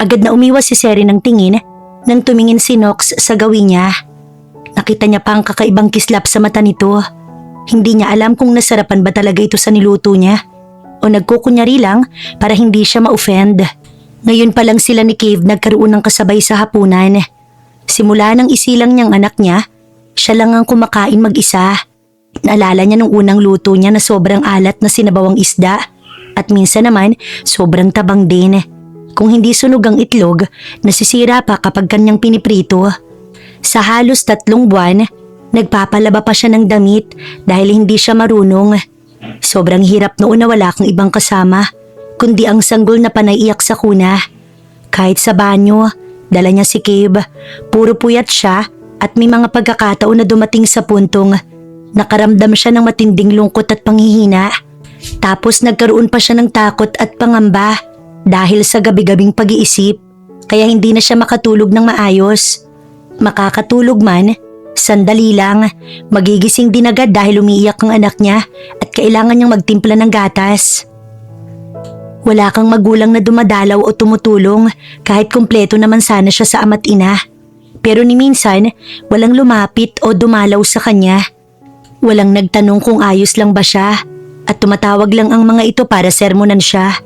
Agad na umiwas si Seri ng tingin nang tumingin si Nox sa gawin niya. Nakita niya pa ang kakaibang kislap sa mata nito. Hindi niya alam kung nasarapan ba talaga ito sa niluto niya o nagkukunyari lang para hindi siya ma-offend. Ngayon pa lang sila ni Cave nagkaroon ng kasabay sa hapunan. Simula nang isilang niyang anak niya, siya lang ang kumakain mag-isa. Naalala niya nung unang luto niya na sobrang alat na sinabawang isda at minsan naman sobrang tabang din. Kung hindi sunog ang itlog, nasisira pa kapag kanyang piniprito. Sa halos 3 buwan, nagpapalaba pa siya ng damit dahil hindi siya marunong. Sobrang hirap noon na wala kang ibang kasama, kundi ang sanggol na panaiyak sa kuna. Kahit sa banyo, dala niya si Cave. Puro puyat siya at may mga pagkakataon na dumating sa puntong nakaramdam siya ng matinding lungkot at panghihina. Tapos nagkaroon pa siya ng takot at pangamba dahil sa gabi-gabing pag-iisip, kaya hindi na siya makatulog ng maayos. Makakatulog man, sandali lang, magigising din agad dahil umiiyak ang anak niya at kailangan niyang magtimpla ng gatas. Wala kang magulang na dumadalaw o tumutulong kahit kumpleto naman sana siya sa ama't ina. Pero ni minsan, walang lumapit o dumalaw sa kanya. Walang nagtanong kung ayos lang ba siya at tumatawag lang ang mga ito para sermonan siya.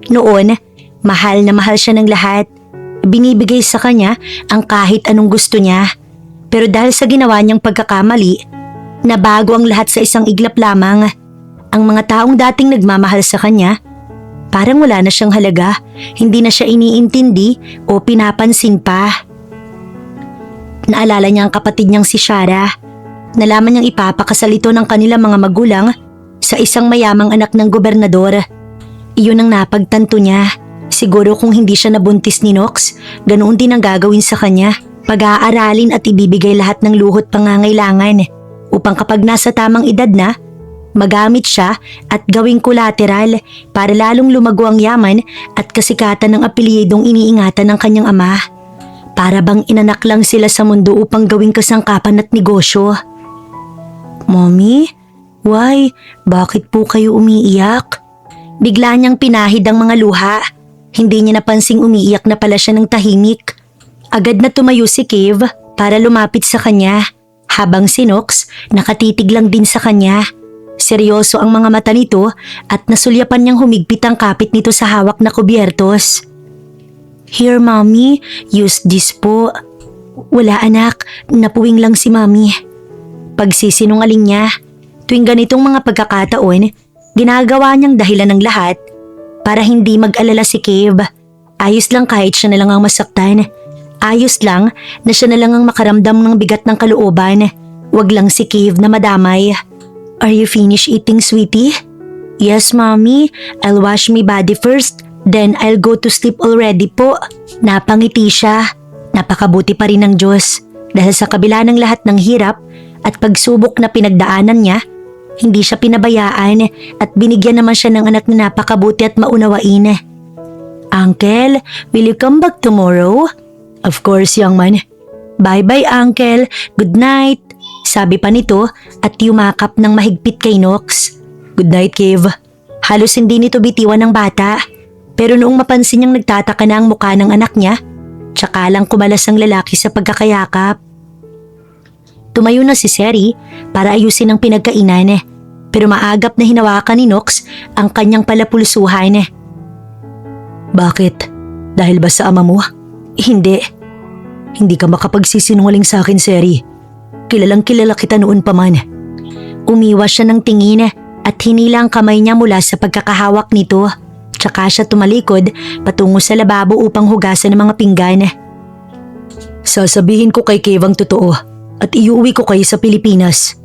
Noon, mahal na mahal siya ng lahat. Binibigay sa kanya ang kahit anong gusto niya. Pero dahil sa ginawa niyang pagkakamali, nabago ang lahat sa isang iglap lamang. Ang mga taong dating nagmamahal sa kanya, parang wala na siyang halaga, hindi na siya iniintindi o pinapansin pa. Naalala niya ang kapatid niyang si Shara. Nalaman niyang ipapakasal ito ng kanilang mga magulang sa isang mayamang anak ng gobernador. Iyon ang napagtanto niya. Siguro kung hindi siya nabuntis ni Nox, ganoon din ang gagawin sa kanya. Pag-aaralin at ibibigay lahat ng luhot pangangailangan upang kapag nasa tamang edad na, magamit siya at gawing collateral para lalong lumago ang yaman at kasikatan ng apelyidong iniingatan ng kanyang ama. Para bang inanak lang sila sa mundo upang gawing kasangkapan at negosyo. Mommy? Why? Bakit po kayo umiiyak? Bigla niyang pinahid ang mga luha. Hindi niya napansing umiiyak na pala siya ng tahimik. Agad na tumayo si Cave para lumapit sa kanya, habang si Nox nakatitig lang din sa kanya. Seryoso ang mga mata nito at nasulyapan niyang humigpit ang kapit nito sa hawak na kubyertos. Here, Mommy. Use this po. Wala anak, napuwing lang si Mommy. Pagsisinungaling niya. Tuwing ganitong mga pagkakataon, ginagawa niyang dahilan ng lahat para hindi mag-alala si Cave. Ayos lang kahit siya na lang ang masaktan. Ayos lang na siya na lang ang makaramdam ng bigat ng kalooban. Wag lang si Cave na madamay. Are you finished eating, sweetie? Yes, Mommy. I'll wash my body first. Then I'll go to sleep already po. Napangiti siya. Napakabuti pa rin ng Diyos. Dahil sa kabila ng lahat ng hirap at pagsubok na pinagdaanan niya, hindi siya pinabayaan at binigyan naman siya ng anak na napakabuti at maunawain. Uncle, will you come back tomorrow? Of course, young man. Bye-bye, Uncle. Good night. Sabi pa nito at yumakap ng mahigpit kay Nox. Good night, Cave. Halos hindi nito bitiwan ng bata. Pero noong mapansin niyang nagtataka na ang mukha ng anak niya, tsaka lang kumalas ang lalaki sa pagkakayakap. Tumayo na si Seri para ayusin ang pinagkainan. pero maagap na hinawakan ni Nox ang kanyang palapulsuhan. Bakit? Dahil ba sa ama mo? Hindi. Hindi ka makapagsisinungaling sa akin, Seri. Kilalang kilala kita noon pa man. Umiwas siya ng tingin at hinila ang kamay niya mula sa pagkakahawak nito. Tsaka siya tumalikod patungo sa lababo upang hugasan ng mga pinggan. Sasabihin ko kay Cave ang totoo at iuwi ko kayo sa Pilipinas.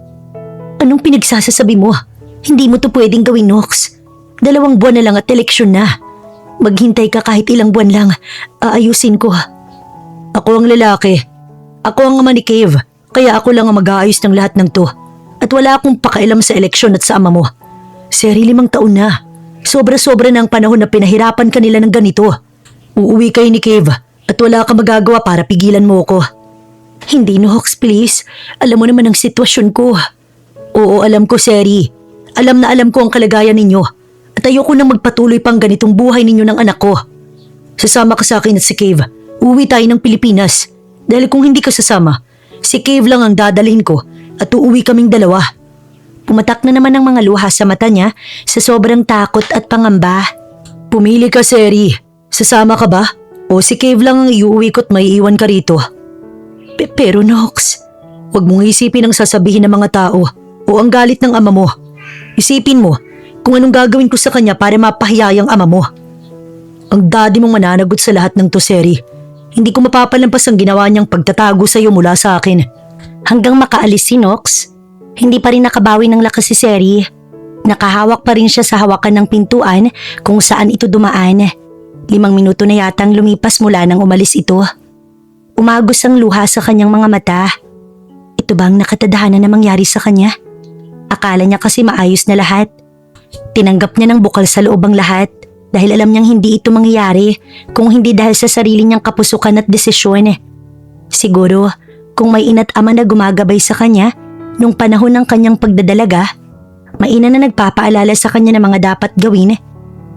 Anong pinagsasasabi mo? Hindi mo to pwedeng gawin, Nox. 2 buwan na lang at eleksyon na. Maghintay ka kahit ilang buwan lang. Aayusin ko. Ako ang lalaki. Ako ang ama ni Cave. Kaya ako lang ang mag-aayos ng lahat ng to. At wala akong pakailam sa eleksyon at sa ama mo. Seri, 5 taon na. Sobra-sobra na ang panahon na pinahirapan ka nila ng ganito. Uuwi kayo ni Cave at wala ka magagawa para pigilan mo ko. Hindi, Nox, please. Alam mo naman ang sitwasyon ko. Oo, alam ko, Seri. Alam na alam ko ang kalagayan ninyo. At ayoko nang magpatuloy pang ganitong buhay ninyo ng anak ko. Sasama ka sa akin at si Cave. Uuwi tayo ng Pilipinas. Dahil kung hindi ka sasama, si Cave lang ang dadalhin ko at uuwi kaming 2. Pumatak na naman ang mga luha sa mata niya sa sobrang takot at pangamba. Pumili ka, Seri. Sasama ka ba? O si Cave lang ang iuwi ko at may iwan ka rito? Pero Nox, huwag mong isipin ang sasabihin ng mga tao o ang galit ng ama mo. Isipin mo kung anong gagawin ko sa kanya para mapahiyayang ama mo. Ang daddy mong mananagot sa lahat ng to, Seri. Hindi ko mapapalampas ang ginawa niyang pagtatago sa iyo mula sa akin. Hanggang makaalis si Nox, hindi pa rin nakabawi ng lakas si Seri. Nakahawak pa rin siya sa hawakan ng pintuan kung saan ito dumaan. 5 minuto na yatang lumipas mula nang umalis ito. Umagos ang luha sa kanyang mga mata. Ito ba ang nakatadhana na mangyari sa kanya? Akala niya kasi maayos na lahat. Tinanggap niya ng bukal sa loob ang lahat dahil alam niyang hindi ito mangyayari kung hindi dahil sa sarili niyang kapusukan at desisyon. Siguro, kung may ina't ama na gumagabay sa kanya nung panahon ng kanyang pagdadalaga, may ina na nagpapaalala sa kanya ng mga dapat gawin.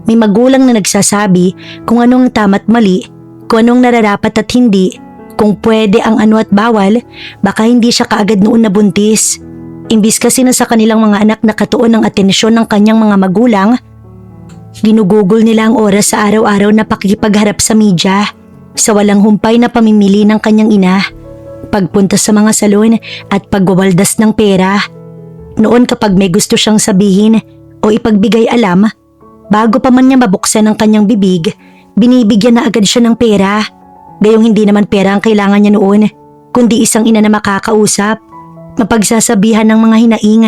May magulang na nagsasabi kung anong tama't mali, kung anong nararapat at hindi, kung pwede ang ano at bawal, baka hindi siya kaagad noon nabuntis. Imbis kasi na sa kanilang mga anak nakatuon ng atensyon ng kanyang mga magulang, ginugugol nila ang oras sa araw-araw na pakikipagharap sa media, sa walang humpay na pamimili ng kanyang ina, pagpunta sa mga salon at pagwawaldas ng pera. Noon kapag may gusto siyang sabihin o ipagbigay alam, bago pa man niya mabuksan ang kanyang bibig, binibigyan na agad siya ng pera. Gayong hindi naman pera ang kailangan niya noon, kundi isang ina na makakausap, mapagsasabihan ng mga hinaing,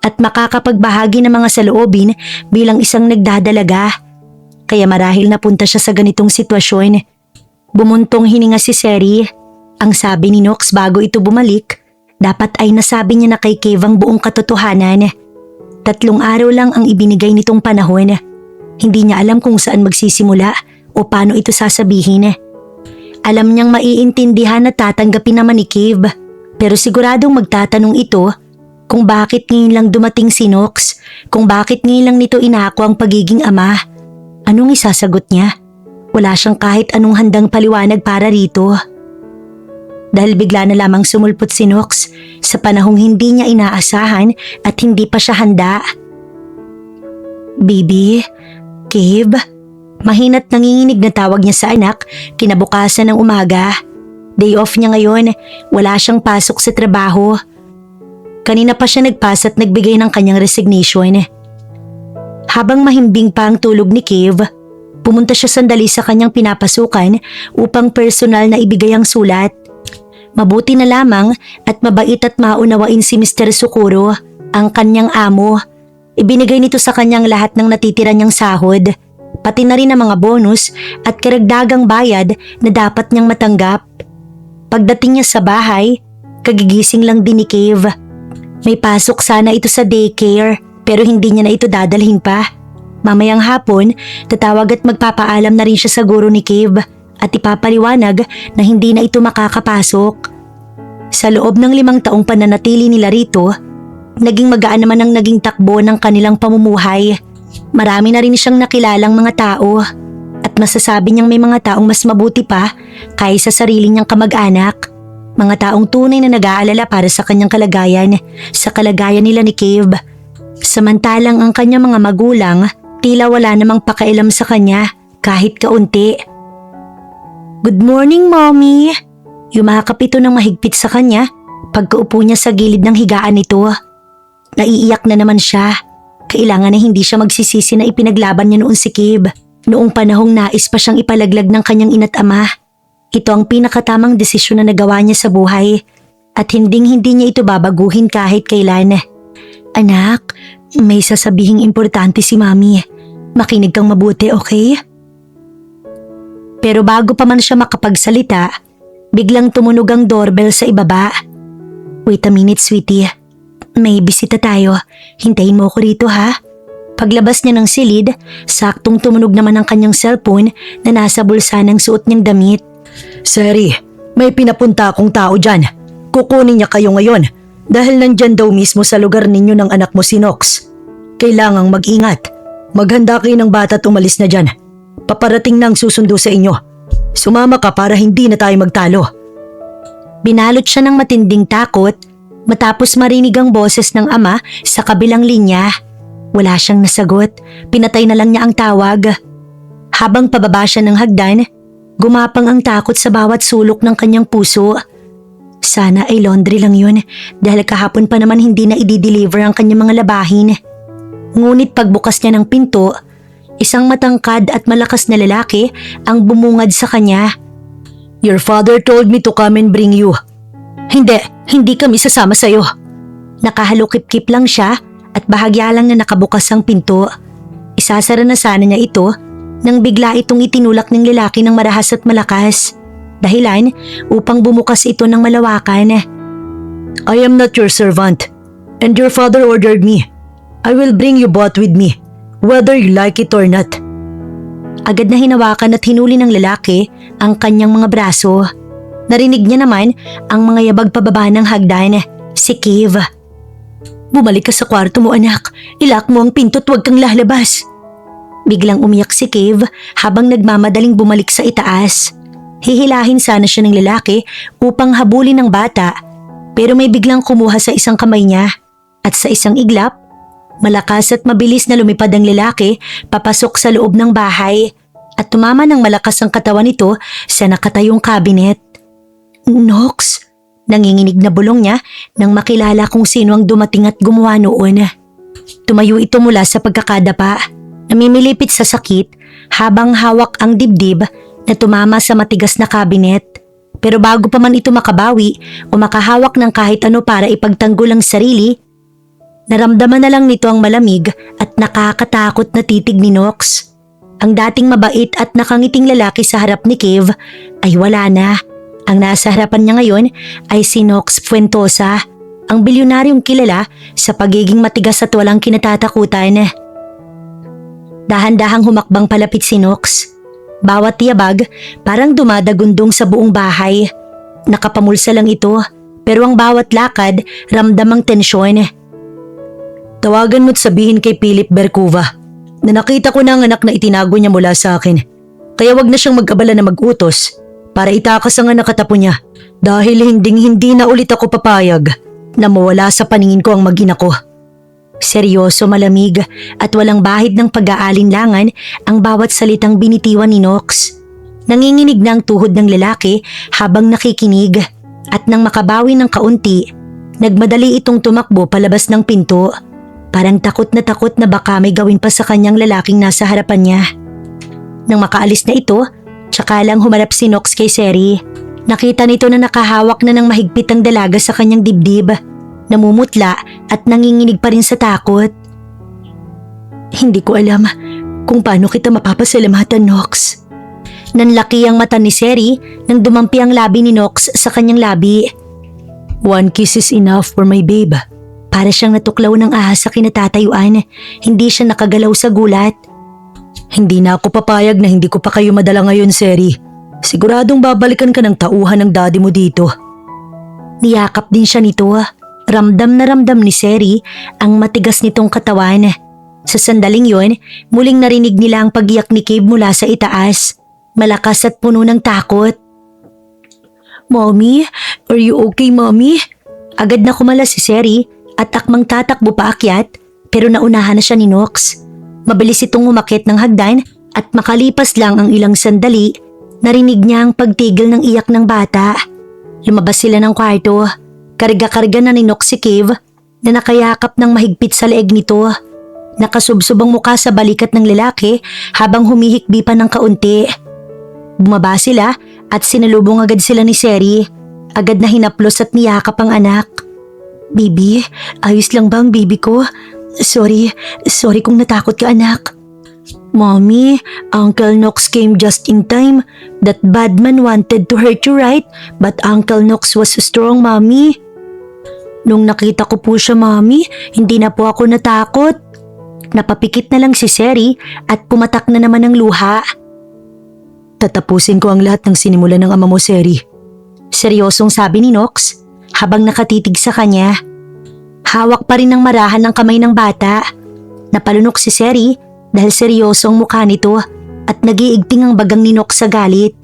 at makakapagbahagi ng mga saloobin bilang isang nagdadalaga. Kaya marahil napunta siya sa ganitong sitwasyon. Bumuntong hininga si Seri. Ang sabi ni Nox bago ito bumalik, dapat ay nasabi niya na kay Cave ang buong katotohanan. 3 araw lang ang ibinigay nitong panahon. Hindi niya alam kung saan magsisimula o paano ito sasabihin. Alam niyang maiintindihan at tatanggapin naman ni Cave, pero siguradong magtatanong ito kung bakit ngayon lang dumating si Nox, kung bakit ngayon lang nito inako ang pagiging ama. Anong isasagot niya? Wala siyang kahit anong handang paliwanag para rito. Dahil bigla na lamang sumulpot si Nox sa panahong hindi niya inaasahan at hindi pa siya handa. Baby, Cave, mahina't nanginginig na tawag niya sa anak kinabukasan ng umaga. Day off niya ngayon, wala siyang pasok sa trabaho. Kanina pa siya nagpasa at nagbigay ng kanyang resignation. Habang mahimbing pa ang tulog ni Cave, pumunta siya sandali sa kanyang pinapasukan upang personal na ibigay ang sulat. Mabuti na lamang at mabait at maunawain si Mr. Sukuro, ang kanyang amo. Ibinigay nito sa kanyang lahat ng natitira niyang sahod, pati na rin ang mga bonus at karagdagang bayad na dapat niyang matanggap. Pagdating niya sa bahay, kagigising lang din ni Cave. May pasok sana ito sa daycare pero hindi niya na ito dadalhin pa. Mamayang hapon, tatawag at magpapaalam na rin siya sa guro ni Cave at ipapaliwanag na hindi na ito makakapasok. Sa loob ng 5 taong pananatili nila rito, naging magaan naman ang naging takbo ng kanilang pamumuhay. Marami na rin siyang nakilalang mga tao at masasabi niyang may mga taong mas mabuti pa kaysa sarili niyang kamag-anak. Mga taong tunay na nag-aalala para sa kanyang kalagayan, sa kalagayan nila ni Cave. Samantalang ang kanyang mga magulang tila wala namang pakialam sa kanya kahit kaunti. "Good morning, Mommy!" Yumakap ito ng mahigpit sa kanya pagkaupo niya sa gilid ng higaan nito. Naiiyak na naman siya. Kailangan na hindi siya magsisisi na ipinaglaban niya noon si Kib. Noong panahong nais pa siyang ipalaglag ng kanyang ina't ama. Ito ang pinakatamang desisyon na nagawa niya sa buhay at hinding-hindi niya ito babaguhin kahit kailan. "Anak, may sasabihing importante si Mami. Makinig kang mabuti, okay?" Pero bago pa man siya makapagsalita, biglang tumunog ang doorbell sa ibaba. "Wait a minute, sweetie. May bisita tayo. Hintayin mo ako rito, ha?" Paglabas niya ng silid, saktong tumunog naman ang kanyang cellphone na nasa bulsa ng suot niyang damit. "Seri, may pinapunta akong tao dyan. Kukunin niya kayo ngayon dahil nandyan daw mismo sa lugar ninyo ng anak mo si Nox. Kailangang mag-ingat. Maghanda kayo ng bata at umalis na dyan. Paparating na ang susundo sa inyo. Sumama ka para hindi na tayo magtalo." Binalot siya ng matinding takot matapos marinig ang boses ng ama sa kabilang linya. Wala siyang nasagot, pinatay na lang niya ang tawag. Habang pababa siya ng hagdan, gumapang ang takot sa bawat sulok ng kanyang puso. Sana ay laundry lang yun dahil kahapon pa naman hindi na i-deliver ang kanyang mga labahin. Ngunit pagbukas niya ng pinto, isang matangkad at malakas na lalaki ang bumungad sa kanya. "Your father told me to come and bring you." Hindi kami sasama sa'yo." Nakahalukip-kip lang siya at bahagya lang na nakabukas ang pinto. Isasara na sana niya ito nang bigla itong itinulak ng lalaki ng marahas at malakas. Dahilan upang bumukas ito ng malawakan. "I am not your servant and your father ordered me. I will bring you both with me, whether you like it or not." Agad na hinawakan at hinuli ng lalaki ang kanyang mga braso. Narinig niya naman ang mga yabag pababa ng hagdan, si Kiv. "Bumalik ka sa kwarto mo, anak. Ilak mo ang pinto at huwag kang lalabas." Biglang umiyak si Kiv habang nagmamadaling bumalik sa itaas. Hihilahin sana siya ng lalaki upang habulin ng bata, pero may biglang kumuha sa isang kamay niya at sa isang iglap, malakas at mabilis na lumipad ang lalaki papasok sa loob ng bahay at tumama ng malakas ang katawan nito sa nakatayong kabinet. "Nox?" Nanginginig na bulong niya nang makilala kung sino ang dumating at gumawa noon. Tumayo ito mula sa pagkakadapa, namimilipit sa sakit habang hawak ang dibdib na tumama sa matigas na kabinet. Pero bago pa man ito makabawi o makahawak ng kahit ano para ipagtanggol ang sarili, naramdaman na lang nito ang malamig at nakakatakot na titig ni Nox. Ang dating mabait at nakangiting lalaki sa harap ni Kev ay wala na. Ang nasa harapan niya ngayon ay si Nox Fuentosa, ang bilyonaryong kilala sa pagiging matigas at walang kinatatakutan. Dahan-dahang humakbang palapit si Nox. Bawat yabag parang dumadagundong sa buong bahay. Nakapamulsa lang ito, pero ang bawat lakad ramdam ang tensyon. "Tawagan mo't sabihin kay Philip Bercuva na nakita ko na ang anak na itinago niya mula sa akin. Kaya wag na siyang mag-abala na mag-utos para itakas ang nakatapo niya dahil hinding-hindi na ulit ako papayag na mawala sa paningin ko ang mag-ina ko." Seryoso, malamig at walang bahid ng pag-aalinlangan ang bawat salitang binitiwan ni Nox. Nanginginig na ang tuhod ng lalaki habang nakikinig at nang makabawi ng kaunti, nagmadali itong tumakbo palabas ng pinto. Parang takot na baka may gawin pa sa kanyang lalaking nasa harapan niya. Nang makaalis na ito, tsaka lang humarap si Nox kay Seri. Nakita nito na nakahawak na ng mahigpit ang dalaga sa kanyang dibdib. Namumutla at nanginginig pa rin sa takot. "Hindi ko alam kung paano kita mapapasalamatan, Nox." Nanlaki ang mata ni Seri nang dumampi ang labi ni Nox sa kanyang labi. "One kiss is enough for my babe." Para siyang natuklaw ng ahas sa kinatatayuan. Hindi siya nakagalaw sa gulat. "Hindi na ako papayag na hindi ko pa kayo madala ngayon, Seri. Siguradong babalikan ka ng tauhan ng daddy mo dito." Niyakap din siya nito. Ramdam na ramdam ni Seri ang matigas nitong katawan. Sa sandaling yon, muling narinig nila ang pag-iyak ni Cabe mula sa itaas. Malakas at puno ng takot. "Mommy? Are you okay, Mommy?" Agad na kumala si Seri at akmang tatakbo paakyat, pero naunahan na siya ni Nox. Mabilis itong umakyat ng hagdan at makalipas lang ang ilang sandali, narinig niya ang pagtigil ng iyak ng bata. Lumabas sila ng kwarto. Karga-karga na ni Nox si Cave na nakayakap ng mahigpit sa leeg nito. Nakasubsob ang muka sa balikat ng lalaki habang humihikbi pa ng kaunti. Bumaba sila at sinalubong agad sila ni Seri. Agad na hinaplos at niyakap ang anak. Baby, ayos lang ba ang baby ko? Sorry kung natakot ka anak. Mommy, Uncle Nox came just in time. That bad man wanted to hurt you, right? But Uncle Nox was strong, Mommy. Nung nakita ko po siya, Mommy, hindi na po ako natakot. Napapikit na lang si Seri at pumatak na naman ng luha. Tatapusin ko ang lahat ng sinimulan ng ama mo, Seri. Seryosong sabi ni Nox habang nakatitig sa kanya. Hawak pa rin ng marahan ng kamay ng bata. Napalunok si Seri dahil seryoso ang mukha nito at nagiigting ang bagang ni Nox sa galit.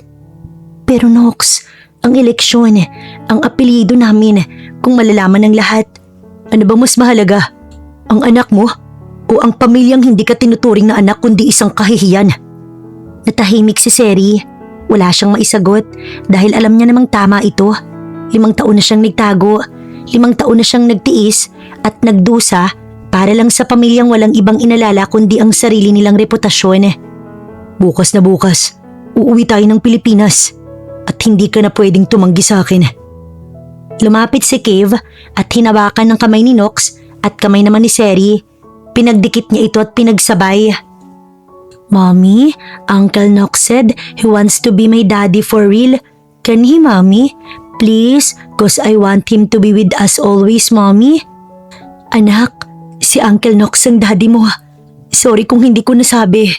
Pero Nox, ang eleksyon, ang apelyido namin, kung malalaman ng lahat, ano ba mas mahalaga? Ang anak mo o ang pamilyang hindi ka tinuturing na anak kundi isang kahihiyan? Natahimik si Seri. Wala siyang maisagot dahil alam niya namang tama ito. 5 taon na siyang nagtago, 5 taon na siyang nagtiis at nagdusa para lang sa pamilyang walang ibang inalala kundi ang sarili nilang reputasyon. Bukas na bukas, uuwi tayo ng Pilipinas at hindi ka na pwedeng tumanggi sa akin. Lumapit si Cave at hinawakan ng kamay ni Nox at kamay naman ni Seri. Pinagdikit niya ito at pinagsabay. Mommy, Uncle Nox said he wants to be my daddy for real. Can he, Mommy? Please, cause I want him to be with us always, Mommy. Anak, si Uncle Nox ang daddy mo. Sorry kung hindi ko nasabi.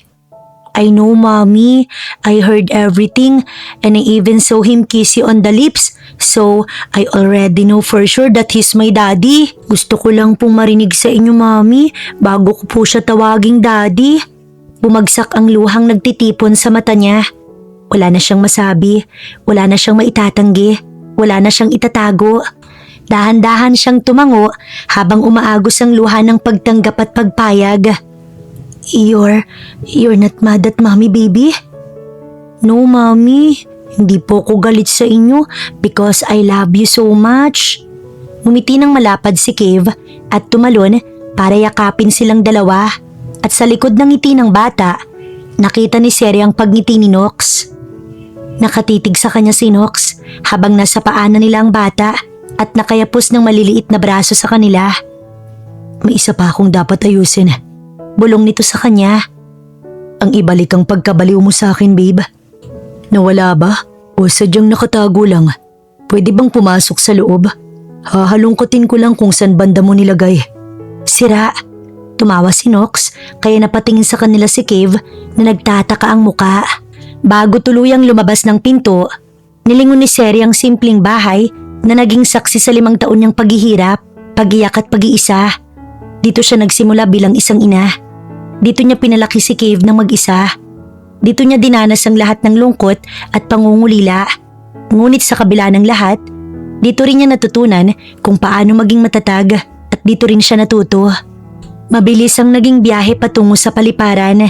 I know, Mommy. I heard everything and I even saw him kiss you on the lips. So, I already know for sure that he's my daddy. Gusto ko lang pong marinig sa inyo, Mommy, bago ko po siya tawaging daddy. Bumagsak ang luhang nagtitipon sa mata niya. Wala na siyang masabi, wala na siyang maitatanggi, wala na siyang itatago. Dahan-dahan siyang tumango habang umaagos ang luha ng pagtanggap at pagpayag. You're not mad at Mommy, baby? No, Mommy. Hindi po ko galit sa inyo because I love you so much. Ngumiti ng malapad si Cave at tumalon para yakapin silang dalawa. At sa likod ng ngiti ng bata, nakita ni Seri ang pagngiti ni Nox. Nakatitig sa kanya si Nox habang nasa paanan nila ang bata at nakayapos ng maliliit na braso sa kanila. May isa pa akong dapat ayusin. Bulong nito sa kanya. Ang ibalik ang pagkabaliw mo sa akin, babe. Nawala ba? O sadyang nakatago lang? Pwede bang pumasok sa loob? Hahalungkotin ko lang kung saan banda mo nilagay. Sira. Tumawa si Nox kaya napatingin sa kanila si Cave na nagtataka ang muka. Bago tuluyang lumabas ng pinto, nilingon ni Seri ang simpleng bahay na naging saksi sa 5 taon niyang paghihirap, pag-iyak at pag-iisa. Dito siya nagsimula bilang isang ina. Dito niya pinalaki si Cave ng mag-isa. Dito niya dinanas ang lahat ng lungkot at pangungulila. Ngunit sa kabila ng lahat, dito rin niya natutunan kung paano maging matatag at dito rin siya natuto. Mabilis ang naging biyahe patungo sa paliparan.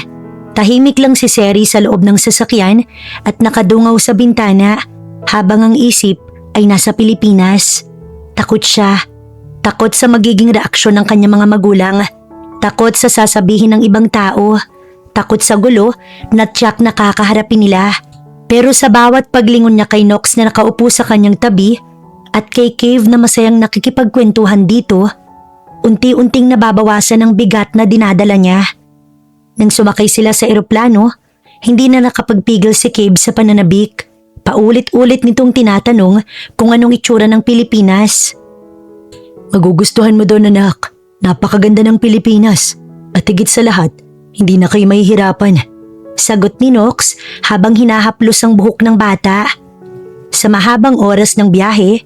Tahimik lang si Seri sa loob ng sasakyan at nakadungaw sa bintana habang ang isip ay nasa Pilipinas. Takot siya. Takot sa magiging reaksyon ng kanyang mga magulang. Takot sa sasabihin ng ibang tao. Takot sa gulo na tiyak na kakaharapin nila. Pero sa bawat paglingon niya kay Nox na nakaupo sa kanyang tabi at kay Cave na masayang nakikipagkwentuhan dito, unti-unting nababawasan ang bigat na dinadala niya. Nang sumakay sila sa eroplano, hindi na nakapagpigil si Cave sa pananabik. Paulit-ulit nitong tinatanong kung anong itsura ng Pilipinas. Magugustuhan mo doon, anak. Napakaganda ng Pilipinas. At higit sa lahat, hindi na kayo mahihirapan. Sagot ni Nox habang hinahaplos ang buhok ng bata. Sa mahabang oras ng biyahe,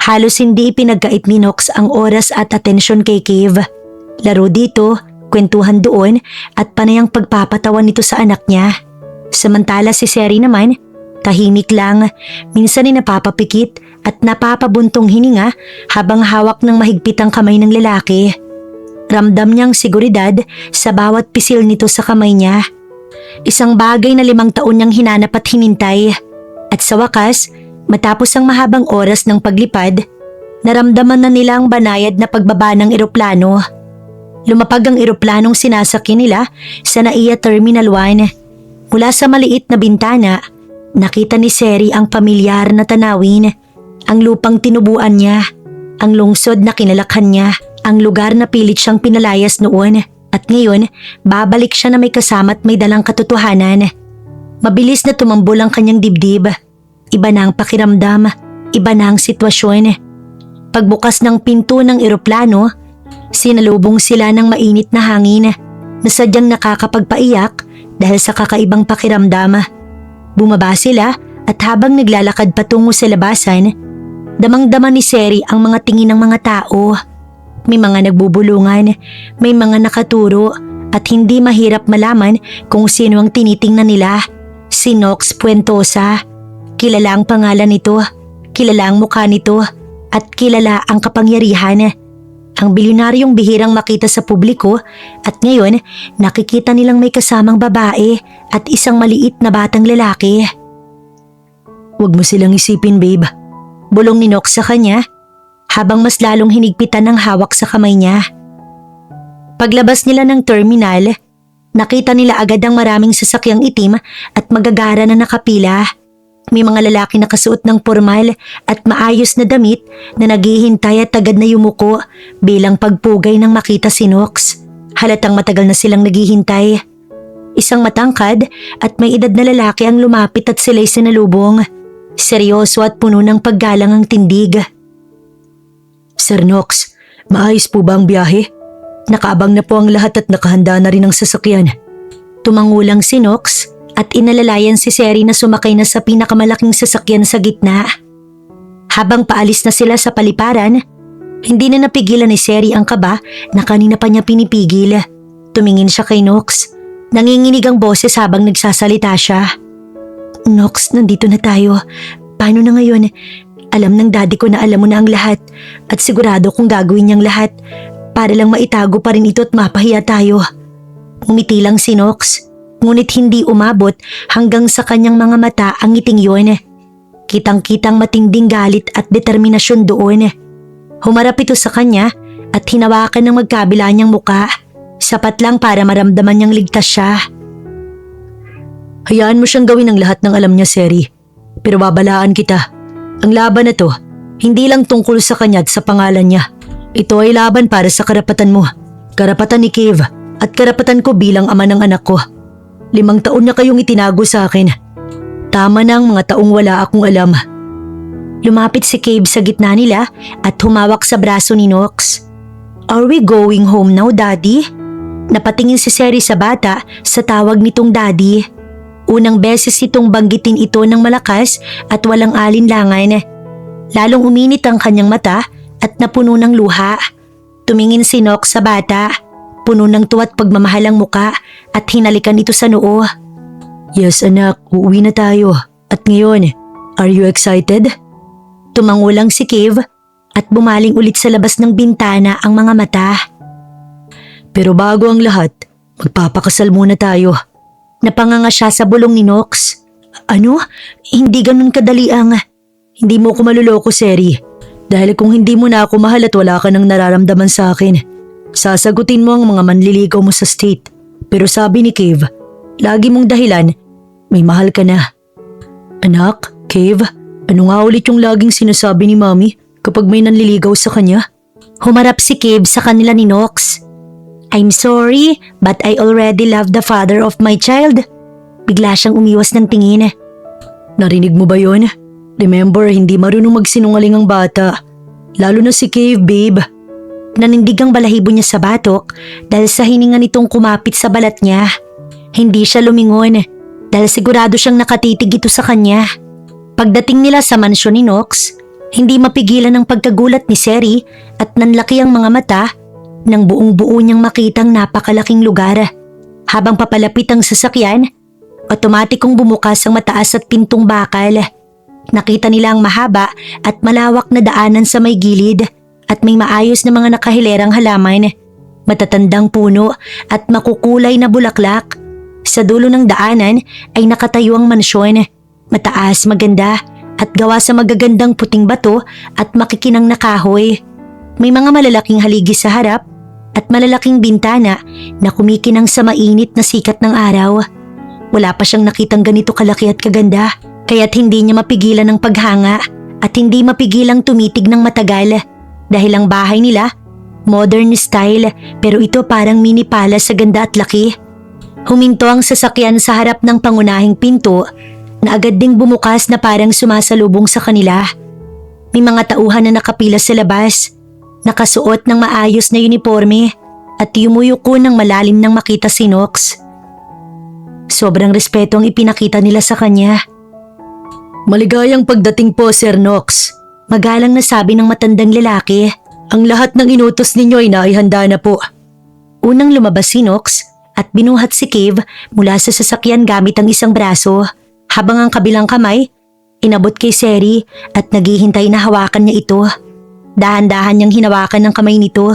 halos hindi ipinagkait ni Nox ang oras at atensyon kay Cave. Laro dito, kwentuhan doon at panayang pagpapatawan nito sa anak niya. Samantala si Seri naman, tahimik lang, minsan ay napapapikit at napapabuntong hininga habang hawak ng mahigpit ang kamay ng lalaki. Ramdam niyang seguridad sa bawat pisil nito sa kamay niya. Isang bagay na 5 taon niyang hinanap at hinintay. At sa wakas, matapos ang mahabang oras ng paglipad, naramdaman na nila ang banayad na pagbaba ng eroplano. Lumapag ang eroplanong sinasakyan nila sa NAIA Terminal 1. Mula sa maliit na bintana, nakita ni Seri ang pamilyar na tanawin, ang lupang tinubuan niya, ang lungsod na kinalakhan niya, ang lugar na pilit siyang pinalayas noon. At ngayon, babalik siya na may kasama at may dalang katotohanan. Mabilis na tumambol ang kanyang dibdib. Iba na ang pakiramdam, iba na ang sitwasyon. Pagbukas ng pinto ng eroplano, sinalubong sila ng mainit na hangin na sadyang nakakapagpaiyak dahil sa kakaibang pakiramdam. Bumaba sila at habang naglalakad patungo sa labasan, damang-dama ni Seri ang mga tingin ng mga tao. May mga nagbubulungan, may mga nakaturo at hindi mahirap malaman kung sino ang tinitingnan nila. Si Nox Puentosa. Kilala ang pangalan nito, kilala ang mukha nito at kilala ang kapangyarihan. Ang bilyonaryong bihirang makita sa publiko at ngayon nakikita nilang may kasamang babae at isang maliit na batang lalaki. Huwag mo silang isipin, babe. Bulong ni Nox sa kanya habang mas lalong hinigpitan ng hawak sa kamay niya. Paglabas nila ng terminal, nakita nila agad ang maraming sasakyang itim at magagara na nakapila. May mga lalaki na kasuot ng formal at maayos na damit na naghihintay at agad na yumuko bilang pagpugay nang makita si Nox. Halatang matagal na silang naghihintay. Isang matangkad at may edad na lalaki ang lumapit at sila'y sinalubong. Seryoso at puno ng paggalang ang tindig. Sir Nox, maayos po ba ang biyahe? Nakaabang na po ang lahat at nakahanda na rin ang sasakyan. Tumangulang si Nox at inalalayan si Seri na sumakay na sa pinakamalaking sasakyan sa gitna. Habang paalis na sila sa paliparan, hindi na napigilan ni Seri ang kaba na kanina pa niya pinipigil. Tumingin siya kay Nox. Nanginginig ang boses habang nagsasalita siya. Nox, nandito na tayo. Paano na ngayon? Alam ng daddy ko na alam mo na ang lahat at sigurado kung gagawin niyang lahat para lang maitago pa rin ito at mapahiya tayo. Umiti lang si Nox, ngunit hindi umabot hanggang sa kanyang mga mata ang ngiting yun. Kitang-kitang matinding galit at determinasyon doon. Humarap ito sa kanya at hinawakan ng magkabila niyang muka, sapat lang para maramdaman niyang ligtas siya. Hayaan mo siyang gawin ang lahat ng alam niya, Seri. Pero babalaan kita. Ang laban na to, hindi lang tungkol sa kanya at sa pangalan niya. Ito ay laban para sa karapatan mo, karapatan ni Cave at karapatan ko bilang ama ng anak ko. 5 taon na kayong itinago sa akin. Tama na ang mga taong wala akong alam. Lumapit si Cave sa gitna nila at humawak sa braso ni Nox. Are we going home now, Daddy? Napatingin si Seri sa bata sa tawag nitong Daddy. Unang beses itong banggitin ito ng malakas at walang alinlangan. Lalong uminit ang kanyang mata at napuno ng luha. Tumingin si Nox sa bata, puno ng tuwa at pagmamahal ang muka at hinalikan ito sa noo. Yes anak, uuwi na tayo. At ngayon, are you excited? Tumangulang si Cave at bumaling ulit sa labas ng bintana ang mga mata. Pero bago ang lahat, magpapakasal muna tayo. Napanganga siya sa bulong ni Nox. Ano? Hindi ganun kadali ang... Hindi mo ko maluloko, Seri. Dahil kung hindi mo na ako mahal at wala ka nang nararamdaman sa akin, sasagutin mo ang mga manliligaw mo sa state. Pero sabi ni Cave, lagi mong dahilan, may mahal ka na. Anak, Cave, ano nga ulit yung laging sinasabi ni Mami kapag may nanliligaw sa kanya? Humarap si Cave sa kanila ni Nox. I'm sorry, but I already love the father of my child. Bigla siyang umiwas ng tingin. Narinig mo ba yun? Remember, hindi marunong magsinungaling ang bata. Lalo na si Cave, babe. Nanindig ang balahibo niya sa batok dahil sa hininga nitong kumapit sa balat niya. Hindi siya lumingon dahil sigurado siyang nakatitig ito sa kanya. Pagdating nila sa mansyon ni Nox, hindi mapigilan ang pagkagulat ni Seri at nanlaki ang mga mata nang buong-buo niyang makitang napakalaking lugar. Habang papalapit ang sasakyan, otomatikong bumukas ang mataas at pintong bakal. Nakita nila ang mahaba at malawak na daanan sa may gilid at may maayos na mga nakahilerang halaman. matatandang puno at makukulay na bulaklak. Sa dulo ng daanan ay nakatayo ang mansyon. Mataas, maganda at gawa sa magagandang puting bato at makikinang na kahoy. May mga malalaking haligi sa harap at malalaking bintana na kumikinang sa mainit na sikat ng araw. Wala pa siyang nakitang ganito kalaki at kaganda, kaya't hindi niya mapigilan ng paghanga at hindi mapigilang tumitig ng matagal dahil ang bahay nila modern style pero ito parang mini palace sa ganda at laki. Huminto ang sasakyan sa harap ng pangunahing pinto na agad ding bumukas na parang sumasalubong sa kanila. May mga tauhan na nakapila sa labas, nakasuot ng maayos na uniforme at yumuyuko ng malalim nang makita si Nox. Sobrang respeto ang ipinakita nila sa kanya. "Maligayang pagdating po, Sir Nox," magalang na sabi ng matandang lalaki. "Ang lahat ng inutos ninyo ay naihanda na po." Unang lumabas si Nox at binuhat si Cave mula sa sasakyan gamit ang isang braso, habang ang kabilang kamay inabot kay Seri at naghihintay na hawakan niya ito. Dahan-dahan niyang hinawakan ng kamay nito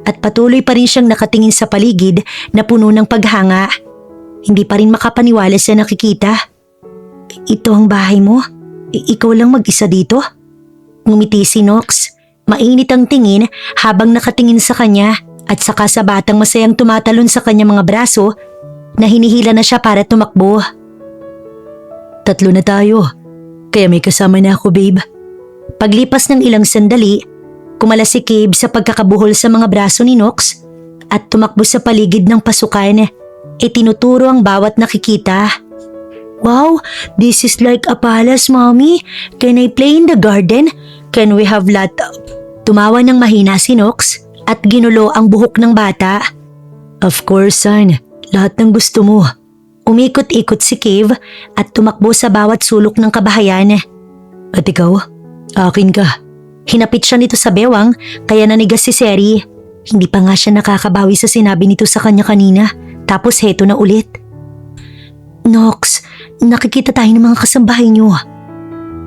at patuloy pa rin siyang nakatingin sa paligid na puno ng paghanga. Hindi pa rin makapaniwala sa nakikita. "Ito ang bahay mo? Ikaw lang mag-isa dito?" Ngumiti si Nox. Mainit ang tingin habang nakatingin sa kanya at saka sa batang masayang tumatalon sa kanya mga braso na hinihila na siya para tumakbo. "Tatlo na tayo, kaya may kasama na ako, babe." Paglipas ng ilang sandali, kumala si Cave sa pagkakabuhol sa mga braso ni Nox at tumakbo sa paligid ng pasukan. Itinuturo ang bawat nakikita. "Wow, this is like a palace, Mommy. Can I play in the garden? Can we have lot of..." Tumawa ng mahina si Nox at ginulo ang buhok ng bata. "Of course, son. Lahat ng gusto mo." Umikot-ikot si Cave at tumakbo sa bawat sulok ng kabahayan. "At ikaw, akin ka." Hinapit siya nito sa bewang kaya nanigas si Seri. Hindi pa nga siya nakakabawi sa sinabi nito sa kanya kanina. Tapos heto na ulit. "Nox, nakikita tayo ng mga kasambahay niyo."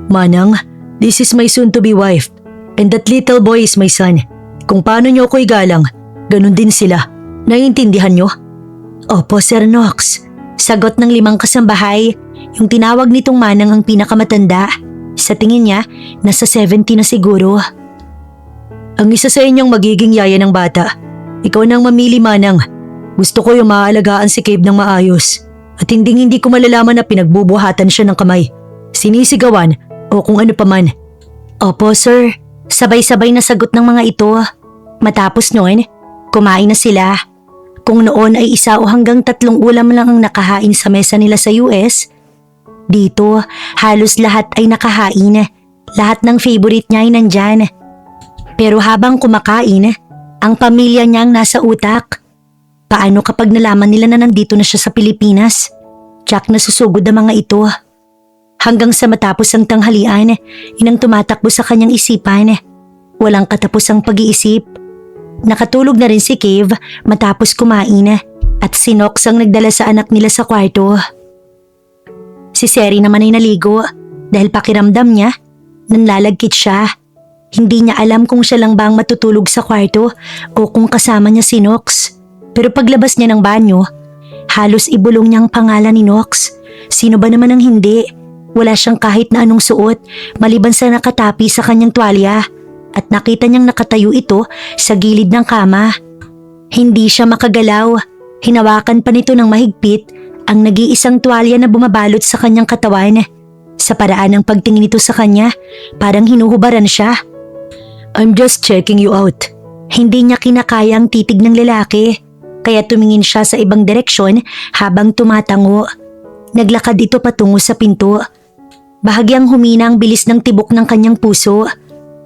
"Manang, this is my soon-to-be wife. And that little boy is my son. Kung paano niyo ako igalang, ganun din sila. Naiintindihan niyo?" "Opo, Sir Nox." Sagot ng 5 kasambahay. Yung tinawag nitong Manang ang pinakamatanda. Sa tingin niya, nasa 70 na siguro. "Ang isa sa inyong magiging yaya ng bata. Ikaw nang mamili, Manang. Gusto ko yung maaalagaan si Cave ng maayos. At hindi ko malalaman na pinagbubuhatan siya ng kamay, sinisigawan o kung ano paman." "Opo, sir." Sabay-sabay na sagot ng mga ito. Matapos noon, kumain na sila. Kung noon ay 1 o hanggang 3 ulam lang ang nakahain sa mesa nila sa US, dito halos lahat ay nakahain. Lahat ng favorite niya ay nandyan. Pero habang kumakain, ang pamilya niyang nasa utak. Paano kapag nalaman nila na nandito na siya sa Pilipinas? Tiyak na susugod ang mga ito. Hanggang sa matapos ang tanghalian, inang tumatakbo sa kanyang isipan. Walang katapusang pag-iisip. Nakatulog na rin si Cave matapos kumain at si Nox ang nagdala sa anak nila sa kwarto. Si Seri naman ay naligo dahil pakiramdam niya, nanlalagkit siya. Hindi niya alam kung siya lang ba ang matutulog sa kwarto o kung kasama niya si Nox. Pero paglabas niya ng banyo, halos ibulong niya ang pangalan ni Nox. Sino ba naman ang hindi? Wala siyang kahit na anong suot maliban sa nakatapi sa kanyang tuwalya at nakita niyang nakatayo ito sa gilid ng kama. Hindi siya makagalaw. Hinawakan pa nito ng mahigpit ang nag-iisang tuwalya na bumabalot sa kanyang katawan. Sa paraan ng pagtingin nito sa kanya, parang hinuhubaran siya. "I'm just checking you out." Hindi niya kinakaya ang titig ng lalaki, kaya tumingin siya sa ibang direksyon habang tumatango. Naglakad ito patungo sa pinto. Bahagyang humina ang bilis ng tibok ng kanyang puso.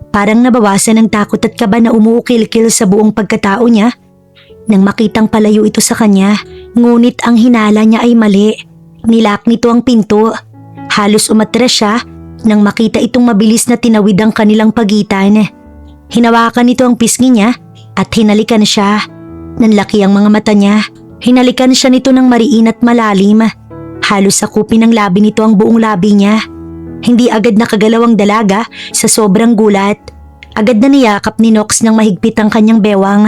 Parang nabawasan ng takot at kaba na umuukil-kil sa buong pagkatao niya nang makitang palayo ito sa kanya. Ngunit ang hinala niya ay mali. Nilak nito ang pinto. Halos umatras siya nang makita itong mabilis na tinawid ang kanilang pagitan. Hinawakan nito ang pisngi niya at hinalikan siya. Nanlaki ang mga mata niya. Hinalikan siya nito ng mariin at malalim. Halos sakupin ng labi nito ang buong labi niya. Hindi agad nakagalaw ang dalaga sa sobrang gulat. Agad na niyakap ni Nox ng mahigpit ang kanyang bewang.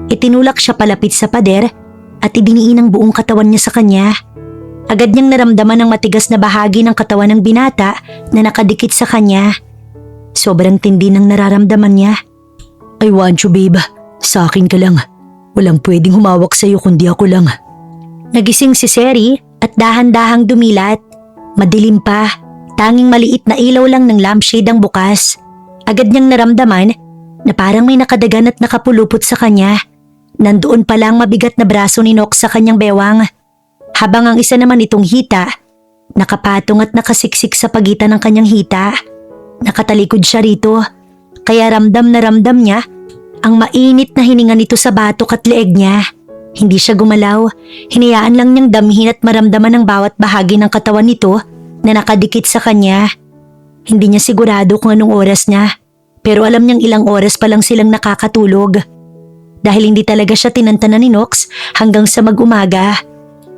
Itinulak siya palapit sa pader at idiniin ang buong katawan niya sa kanya. Agad niyang naramdaman ang matigas na bahagi ng katawan ng binata na nakadikit sa kanya. Sobrang tindi ng nararamdaman niya. I want you, babe. Sa akin ka lang. Walang pwedeng humawak sa'yo kundi ako lang. Nagising si Seri at dahan-dahang dumilat. Madilim pa. Tanging maliit na ilaw lang ng lampshade ang bukas. Agad niyang naramdaman na parang may nakadagan at nakapulupot sa kanya. Nandoon pa lang mabigat na braso ni Nox sa kanyang bewang. Habang ang isa naman itong hita, nakapatong at nakasiksik sa pagitan ng kanyang hita. Nakatalikod siya rito, kaya ramdam na ramdam niya ang mainit na hininga nito sa batok at leeg niya. Hindi siya gumalaw, hinayaan lang niyang damhin at maramdaman ang bawat bahagi ng katawan nito na nakadikit sa kanya. Hindi niya sigurado kung anong oras niya, pero alam niyang ilang oras pa lang silang nakakatulog. Dahil hindi talaga siya tinantanan ni Nox hanggang sa mag-umaga.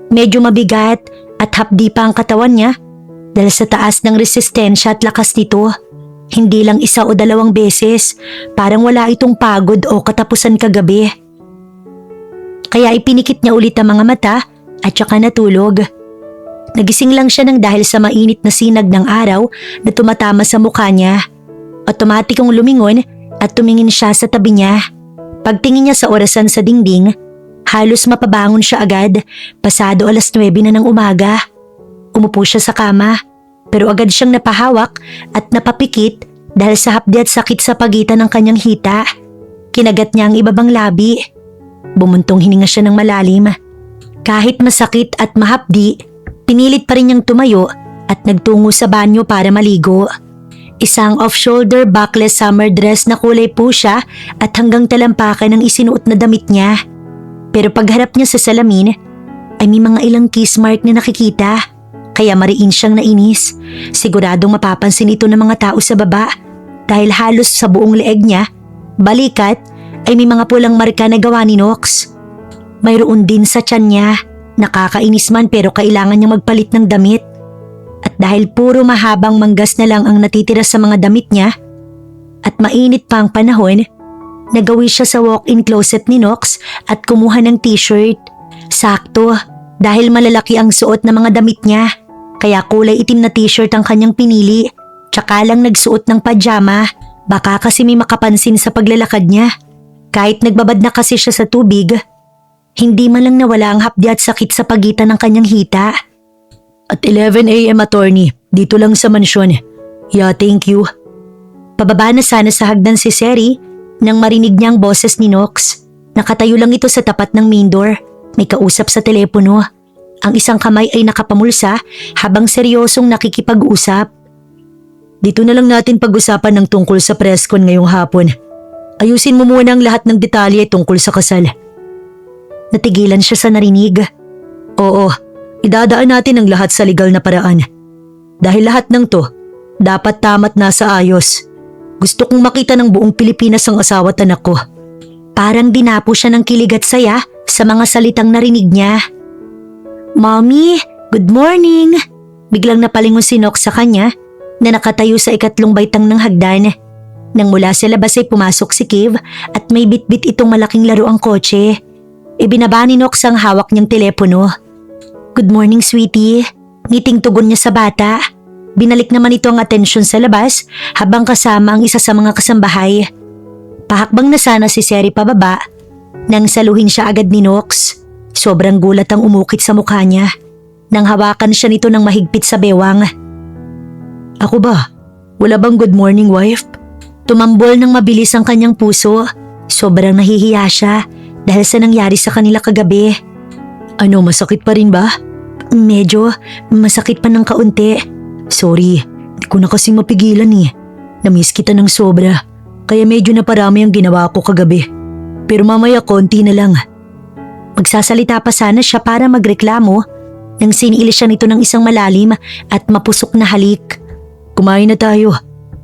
Medyo mabigat at hapdi pa ang katawan niya dahil sa taas ng resistensya at lakas nito. Hindi lang isa o dalawang beses, parang wala itong pagod o katapusan kagabi. Kaya ipinikit niya ulit ang mga mata at saka natulog. Nagising lang siya nang dahil sa mainit na sinag ng araw na tumatama sa mukha niya. Otomatikong lumingon at tumingin siya sa tabi niya. Pagtingin niya sa orasan sa dingding, halos mapabangon siya agad, pasado 9:00 na ng umaga. Umupo siya sa kama, pero agad siyang napahawak at napapikit dahil sa hapdi at sakit sa pagitan ng kanyang hita. Kinagat niya ang ibabang labi. Bumuntong hininga siya ng malalim. Kahit masakit at mahapdi, pinilit pa rin niyang tumayo at nagtungo sa banyo para maligo. Isang off-shoulder backless summer dress na kulay pusya at hanggang talampakan ang isinuot na damit niya. Pero pagharap niya sa salamin, ay may mga ilang kiss mark na nakikita. Kaya mariin siyang nainis. Siguradong mapapansin ito ng mga tao sa baba dahil halos sa buong leeg niya, balikat, ay may mga pulang marka na gawa ni Nox. Mayroon din sa tiyan niya. Nakakainis man pero kailangan niya magpalit ng damit. At dahil puro mahabang manggas na lang ang natitira sa mga damit niya at mainit pa ang panahon, nagawi siya sa walk-in closet ni Nox at kumuha ng t-shirt. Sakto, dahil malalaki ang suot ng mga damit niya, kaya kulay itim na t-shirt ang kanyang pinili, tsaka lang nagsuot ng pajama, baka kasi may makapansin sa paglalakad niya. Kahit nagbabad na kasi siya sa tubig, hindi man lang nawala ang hapdi at sakit sa pagitan ng kanyang hita. At 11 a.m. attorney, dito lang sa mansyon. Yeah, thank you. Pababa na sana sa hagdan si Seri nang marinig niya ang boses ni Nox. Nakatayo lang ito sa tapat ng main door. May kausap sa telepono. Ang isang kamay ay nakapamulsa habang seryosong nakikipag-usap. Dito na lang natin pag-usapan ng tungkol sa presscon ngayong hapon. Ayusin mo muna ang lahat ng detalye tungkol sa kasal. Natigilan siya sa narinig. Oo. Idadaan natin ang lahat sa legal na paraan. Dahil lahat ng to, dapat tama't nasa ayos. Gusto kong makita ng buong Pilipinas ang asawa at anak ko. Parang dinapo siya ng kilig at saya sa mga salitang narinig niya. Mommy, good morning! Biglang napalingon si Nox sa kanya na nakatayo sa ikatlong baitang ng hagdan. Nang mula sa labas ay pumasok si Kev at may bitbit itong malaking laro ang kotse. Ibinaba ni Nox ang hawak niyang telepono. Good morning, sweetie. Ngiting tugon niya sa bata. Binalik naman ito ang atensyon sa labas habang kasama ang isa sa mga kasambahay. Pahakbang na sana si Seri pababa nang saluhin siya agad ni Nox. Sobrang gulat ang umukit sa mukha niya nang hawakan siya nito ng mahigpit sa bewang. Ako ba? Wala bang good morning, wife? Tumambol ng mabilis ang kanyang puso. Sobrang nahihiya siya dahil sa nangyari sa kanila kagabi. Ano, masakit pa rin ba? Medyo, masakit pa ng kaunti. Sorry, di ko na kasi mapigilan eh. Namiss kita ng sobra, kaya medyo naparami ang ginawa ko kagabi. Pero mamaya konti na lang. Magsasalita pa sana siya para magreklamo nang siniili siya nito ng isang malalim at mapusok na halik. Kumain na tayo,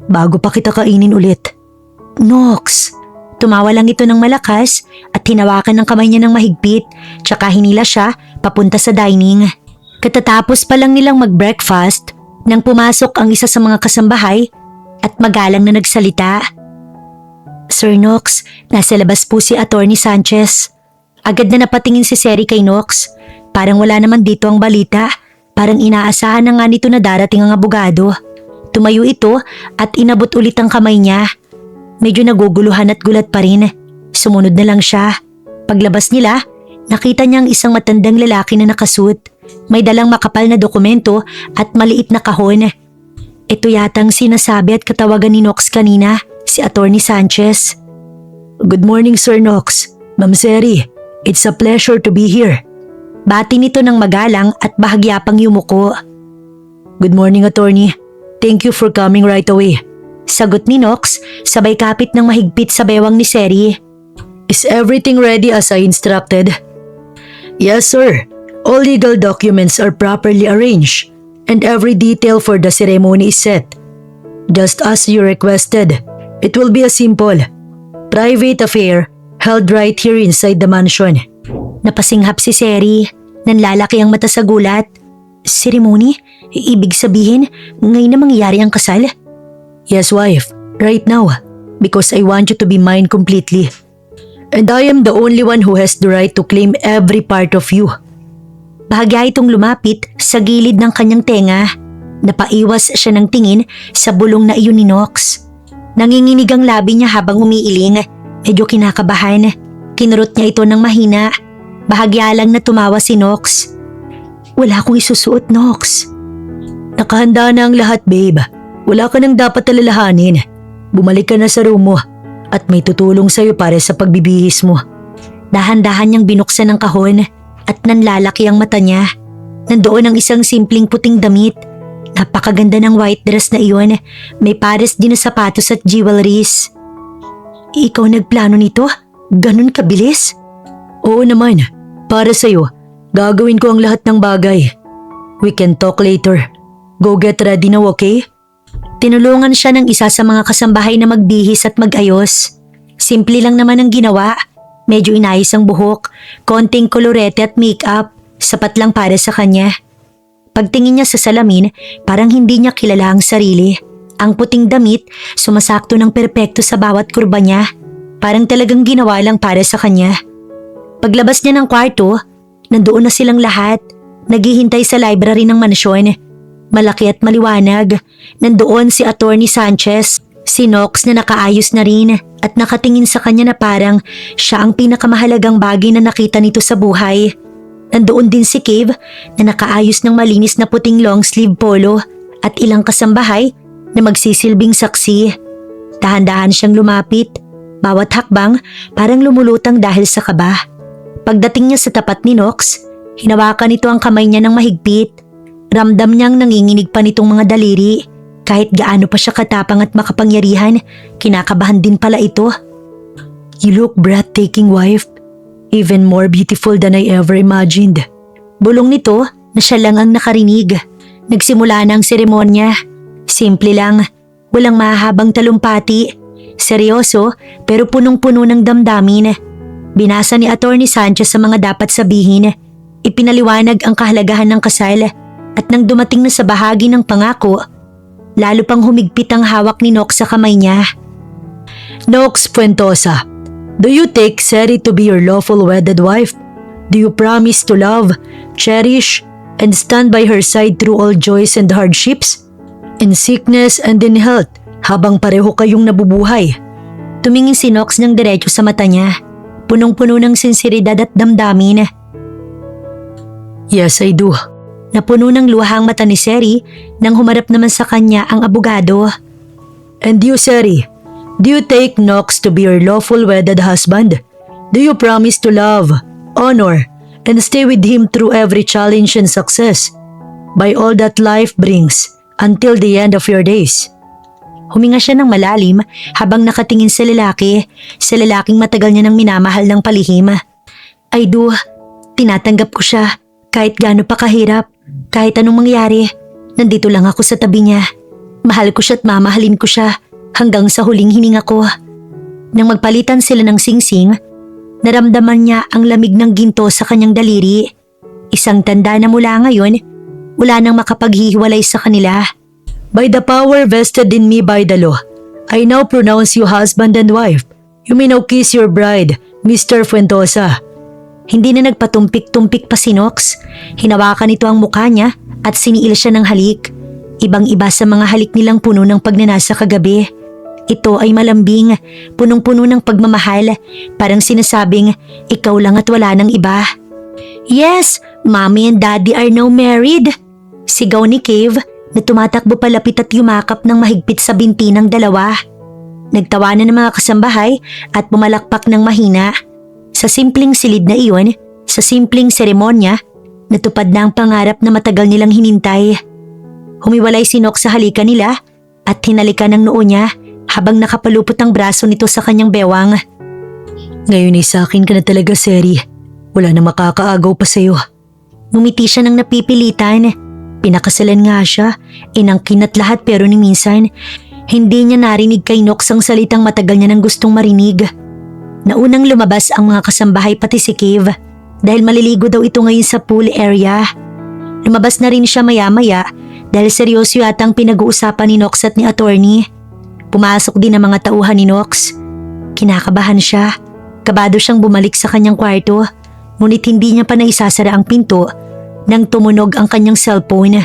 bago pa kita kainin ulit. Nox! Tumawa lang ito ng malakas at hinawakan ng kamay niya ng mahigpit, tsaka hinila siya papunta sa dining. Katatapos pa lang nilang mag-breakfast nang pumasok ang isa sa mga kasambahay at magalang na nagsalita. Sir Knox, nasa labas po si Attorney Sanchez. Agad na napatingin si Seri kay Knox. Parang wala naman dito ang balita. Parang inaasahan na nga nito na darating ang abogado. Tumayo ito at inabot ulit ang kamay niya. Medyo naguguluhan at gulat pa rin. Sumunod na lang siya. Paglabas nila, nakita niya ang isang matandang lalaki na nakasuot. May dalang makapal na dokumento at maliit na kahon. Ito yatang sinasabi at katawagan ni Knox kanina, si Attorney Sanchez. Good morning, Sir Knox. Ma'am Seri, it's a pleasure to be here. Bati nito ng magalang at bahagya pang yumuko. Good morning, Attorney. Thank you for coming right away. Sagot ni Knox, sabay kapit ng mahigpit sa bewang ni Seri. Is everything ready as I instructed? Yes, sir. All legal documents are properly arranged and every detail for the ceremony is set. Just as you requested, it will be a simple, private affair held right here inside the mansion. Napasinghap si Seri. Nanlalaki ang mata sa gulat. Ceremony? Ibig sabihin, ngayon na mangyayari ang kasal? Yes, wife. Right now. Because I want you to be mine completely. And I am the only one who has the right to claim every part of you. Bahagya itong lumapit sa gilid ng kanyang tenga. Napaiwas siya ng tingin sa bulong na iyon ni Knox. Nanginginig ang labi niya habang umiiling. Medyo kinakabahan. Kinurot niya ito ng mahina. Bahagya lang na tumawa si Knox. Wala akong isusuot, Knox. Nakahanda na ang lahat, babe. Wala ka nang dapat alalahanin. Bumalik ka na sa room mo at may tutulong sa'yo para sa pagbibihis mo. Dahan-dahan niyang binuksan ang kahon at nanlalaki ang mata niya. Nandoon ang isang simpleng puting damit. Napakaganda ng white dress na iyon. May pares din na sapatos at jewelries. Ikaw nagplano nito? Ganun kabilis? Oo naman. Para sa'yo, gagawin ko ang lahat ng bagay. We can talk later. Go get ready now, okay? Tinulungan siya ng isa sa mga kasambahay na magbihis at magayos. Simple lang naman ang ginawa. Medyo inayos ang buhok, konting kolorete at makeup, sapat lang para sa kanya. Pagtingin niya sa salamin, parang hindi niya kilala ang sarili. Ang puting damit, sumasakto ng perpekto sa bawat kurba niya. Parang talagang ginawa lang para sa kanya. Paglabas niya ng kwarto, nandoon na silang lahat. Naghihintay sa library ng mansyon. Malaki at maliwanag. Nandoon si Attorney Sanchez, si Knox na nakaayos na rin at nakatingin sa kanya na parang siya ang pinakamahalagang bagay na nakita nito sa buhay. Nandoon din si Cave na nakaayos ng malinis na puting long sleeve polo at ilang kasambahay na magsisilbing saksi. Dahan-dahan siyang lumapit. Bawat hakbang parang lumulutang dahil sa kaba. Pagdating niya sa tapat ni Knox, hinawakan nito ang kamay niya ng mahigpit. Ramdam niyang nanginginig pa nitong mga daliri. Kahit gaano pa siya katapang at makapangyarihan, kinakabahan din pala ito. You look breathtaking, wife. Even more beautiful than I ever imagined. Bulong nito na siya lang ang nakarinig. Nagsimula na ang seremonya. Simple lang, walang mahahabang talumpati. Seryoso pero punong-puno ng damdamin. Binasa ni Attorney Sanchez sa mga dapat sabihin. Ipinaliwanag ang kahalagahan ng kasal at nang dumating na sa bahagi ng pangako, lalo pang humigpit ang hawak ni Knox sa kamay niya. Knox Fuentosa, do you take Seri to be your lawful wedded wife? Do you promise to love, cherish, and stand by her side through all joys and hardships? In sickness and in health, habang pareho kayong nabubuhay? Tumingin si Knox ng diretso sa mata niya. Punong-puno ng sinseridad at damdamin. Yes, I do. Napuno ng luha ang mata ni Seri nang humarap naman sa kanya ang abogado. And you, Seri, do you take Knox to be your lawful wedded husband? Do you promise to love, honor, and stay with him through every challenge and success, by all that life brings, until the end of your days? Huminga siya ng malalim habang nakatingin sa lalaking matagal niya nang minamahal ng palihim. I do. Tinatanggap ko siya kahit gaano pa kahirap, kahit anong mangyari. Nandito lang ako sa tabi niya. Mahal ko siya at mamahalin ko siya hanggang sa huling hininga ko. Nang magpalitan sila ng singsing, naramdaman niya ang lamig ng ginto sa kanyang daliri. Isang tanda na mula ngayon, wala nang makapaghihiwalay sa kanila. By the power vested in me by the law, I now pronounce you husband and wife You may now kiss your bride, Mr. Fuentosa. Hindi na nagpatumpik-tumpik pa si Nox. Hinawakan nito ang mukha niya at siniil siya ng halik. Ibang-iba sa mga halik nilang puno ng pagnanasa kagabi. Ito ay malambing, punong-puno ng pagmamahal, parang sinasabing, ikaw lang at wala nang iba. Yes, Mommy and Daddy are now married. Sigaw ni Cave na tumatakbo palapit at yumakap ng mahigpit sa binti ng dalawa. Nagtawanan ng mga kasambahay at pumalakpak ng mahina. Sa simpleng silid na iyon, sa simpleng seremonya, natupad na ang pangarap na matagal nilang hinintay. Humiwalay si Nox sa halikan nila at hinalikan ng noo niya habang nakapalupot ang braso nito sa kanyang bewang. Ngayon ay sa akin ka na talaga, Seri. Wala na makakaagaw pa sa'yo. Ngumiti siya ng napipilitan. Pinakasalan nga siya, inangkin at lahat pero ni minsan, hindi niya narinig kay Nox ang salitang matagal niya nang gustong marinig. Naunang lumabas ang mga kasambahay pati si Cave dahil maliligo daw ito ngayon sa pool area. Lumabas na rin siya maya-maya dahil seryoso yata ang pinag-uusapan ni Nox at ni attorney. Pumasok din ang mga tauhan ni Nox. Kinakabahan siya. Kabado siyang bumalik sa kanyang kwarto, ngunit hindi niya pa naisasara ang pinto nang tumunog ang kanyang cellphone.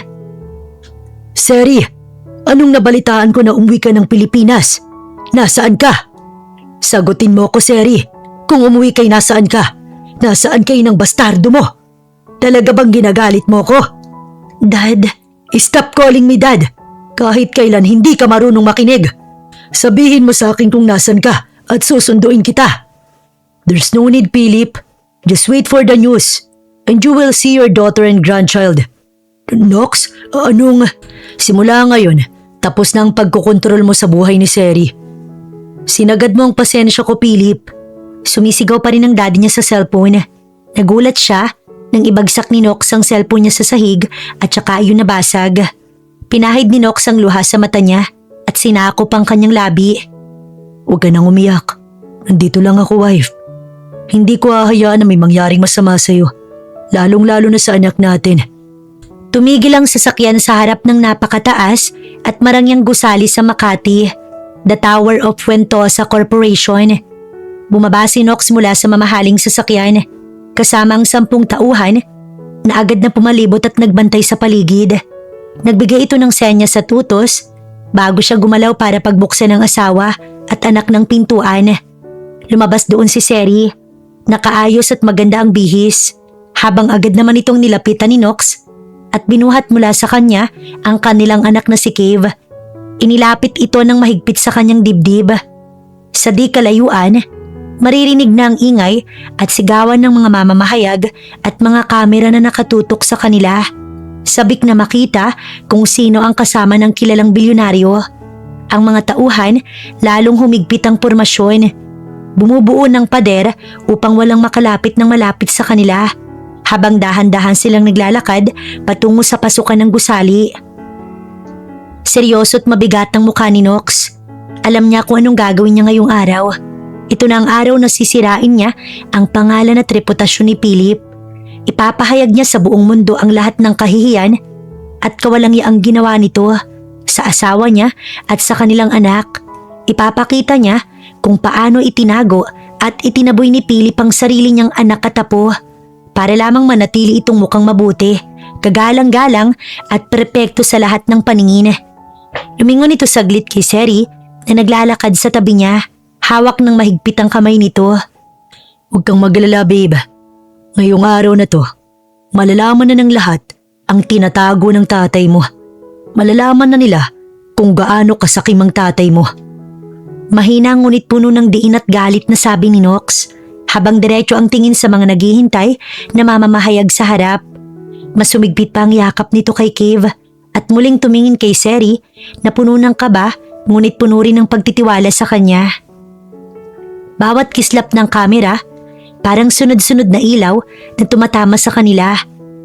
Seri, anong nabalitaan ko na umuwi ka ng Pilipinas? Nasaan ka? Sagutin mo ko, Seri. Kung umuwi kay nasaan ka? Nasaan kayo ng bastardo mo? Talaga bang ginagalit mo ko? Dad. Stop calling me Dad. Kahit kailan hindi ka marunong makinig. Sabihin mo sa akin kung nasan ka at susunduin kita. There's no need, Philip. Just wait for the news and you will see your daughter and grandchild. Nox, anong... Simula ngayon, tapos na ang pagkukontrol mo sa buhay ni Seri. Sinagad mo ang pasensya ko, Philip. Sumisigaw pa rin ang daddy niya sa cellphone. Nagulat siya nang ibagsak ni Nox ang cellphone niya sa sahig at saka iyon nabasag. Pinahid ni Nox ang luha sa mata niya at sinakop ang kanyang labi. Huwag ka nang umiyak. Nandito lang ako, wife. Hindi ko hahayaan na may mangyaring masama sa'yo. Lalong-lalo na sa anak natin. Tumigil ang sasakyan sa harap ng napakataas at marangyang gusali sa Makati. The Tower of Fuentosa Corporation. Bumaba si Nox mula sa mamahaling sasakyan kasama ang 10 tauhan na agad na pumalibot at nagbantay sa paligid. Nagbigay ito ng senyas at utos bago siya gumalaw para pagbuksan ng asawa at anak ng pintuan. Lumabas doon si Seri. Nakaayos at maganda ang bihis habang agad naman itong nilapitan ni Nox at binuhat mula sa kanya ang kanilang anak na si Cave. Inilapit ito ng mahigpit sa kanyang dibdib. Sa di kalayuan, maririnig na ang ingay at sigawan ng mga mamamahayag at mga kamera na nakatutok sa kanila. Sabik na makita kung sino ang kasama ng kilalang bilyonaryo. Ang mga tauhan lalong humigpit ang pormasyon. Bumubuo ng pader upang walang makalapit ng malapit sa kanila habang dahan-dahan silang naglalakad patungo sa pasukan ng gusali. Seryoso at mabigat ang mukha ni Nox. Alam niya kung anong gagawin niya ngayong araw. Ito na ang araw na sisirain niya ang pangalan at reputasyon ni Philip. Ipapahayag niya sa buong mundo ang lahat ng kahihiyan at kawalang-yaang ginawa nito sa asawa niya at sa kanilang anak. Ipapakita niya kung paano itinago at itinaboy ni Philip ang sarili niyang anak at apo para lamang manatili itong mukhang mabuti, kagalang-galang at perpekto sa lahat ng paningin. Lumingon ito saglit kay Seri na naglalakad sa tabi niya, hawak ng mahigpit ang kamay nito. Huwag kang magalala, babe. Ngayong araw na to, malalaman na ng lahat ang tinatago ng tatay mo. Malalaman na nila kung gaano kasakim ang tatay mo. Mahina ngunit puno ng diin at galit na sabi ni Nox habang diretso ang tingin sa mga naghihintay na mamamahayag sa harap. Mas sumigpit pa ang yakap nito kay Cave at muling tumingin kay Seri na puno ng kaba ngunit puno rin ng pagtitiwala sa kanya. Bawat kislap ng kamera, parang sunod-sunod na ilaw na tumatama sa kanila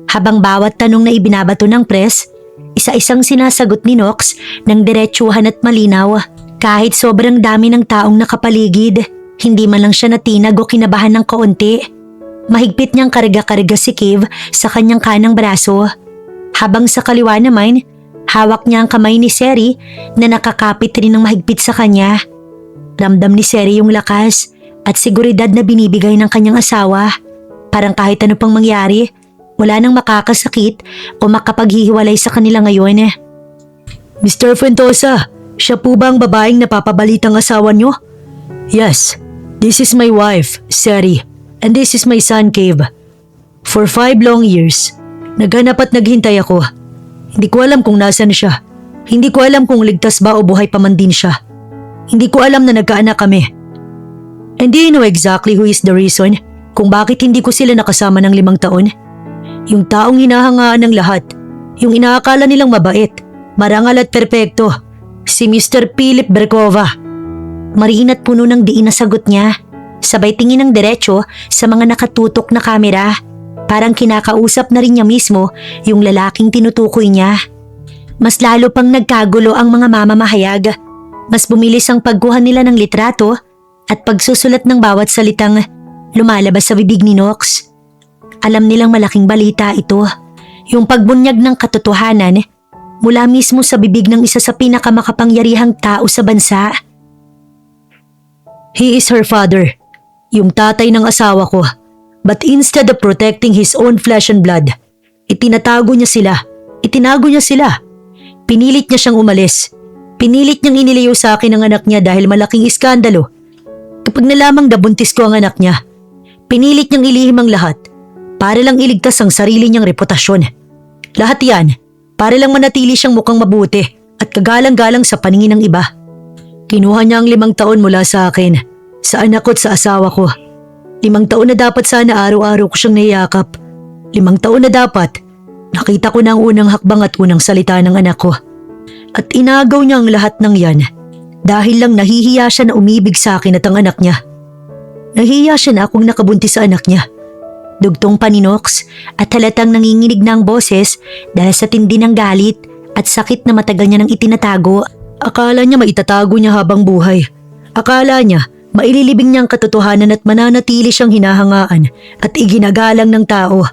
habang bawat tanong na ibinabato ng press, isa-isang sinasagot ni Nox ng diretsuhan at malinaw. Kahit sobrang dami ng taong nakapaligid, hindi man lang siya natinag o kinabahan ng kaunti. Mahigpit niyang karga-karga si Cave sa kanyang kanang braso. Habang sa kaliwa naman, hawak niya ang kamay ni Seri na nakakapit rin ng mahigpit sa kanya. Ramdam ni Seri yung lakas at seguridad na binibigay ng kanyang asawa. Parang kahit ano pang mangyari, wala nang makakasakit o makapaghihiwalay sa kanila ngayon. Mr. Ventosa, siya po ba ang babaeng napapabalitang asawa niyo? Yes, this is my wife, Seri, and this is my son, Cave. For 5 long years, naghanap at naghintay ako. Hindi ko alam kung nasan siya. Hindi ko alam kung ligtas ba o buhay pa man din siya. Hindi ko alam na nagkaanak kami. And do you know exactly who is the reason kung bakit hindi ko sila nakasama ng 5 taon? Yung taong hinahangaan ng lahat, yung inaakala nilang mabait, marangal at perpekto, si Mr. Philip Berkova. Mariin at puno ng diin na sagot niya, sabay tingin ng diretso sa mga nakatutok na kamera. Parang kinakausap na rin niya mismo yung lalaking tinutukoy niya. Mas lalo pang nagkagulo ang mga mamamahayag. Mas bumilis ang pagkuha nila ng litrato at pagsusulat ng bawat salitang lumalabas sa bibig ni Nox. Alam nilang malaking balita ito, yung pagbunyag ng katotohanan mula mismo sa bibig ng isa sa pinakamakapangyarihang tao sa bansa. He is her father, yung tatay ng asawa ko. But instead of protecting his own flesh and blood, itinago niya sila. Pinilit niya siyang umalis. Pinilit niyang inilayo sa akin ang anak niya dahil malaking iskandalo. Kapag nalamang nabuntis ko ang anak niya, pinilit niyang ilihim ang lahat para lang iligtas ang sarili niyang reputasyon. Lahat yan para lang manatili siyang mukhang mabuti at kagalang-galang sa paningin ng iba. Kinuha niya ang 5 taon mula sa akin, sa anak ko at sa asawa ko. 5 taon na dapat sana araw-araw ko siyang niyakap. 5 taon na dapat nakita ko na ang unang hakbang at unang salita ng anak ko. At inagaw niya ang lahat ng yan dahil lang nahihiya siya na umibig sa akin at ang anak niya. Nahihiya siya na akong nakabuntis sa anak niya. Dugtong pa ni Nox at halatang nanginginig na ang boses dahil sa tindi ng galit at sakit na matagal niya nang itinatago. Akala niya maitatago niya habang buhay. Akala niya maililibing niya ang katotohanan at mananatili siyang hinahangaan at iginagalang ng tao.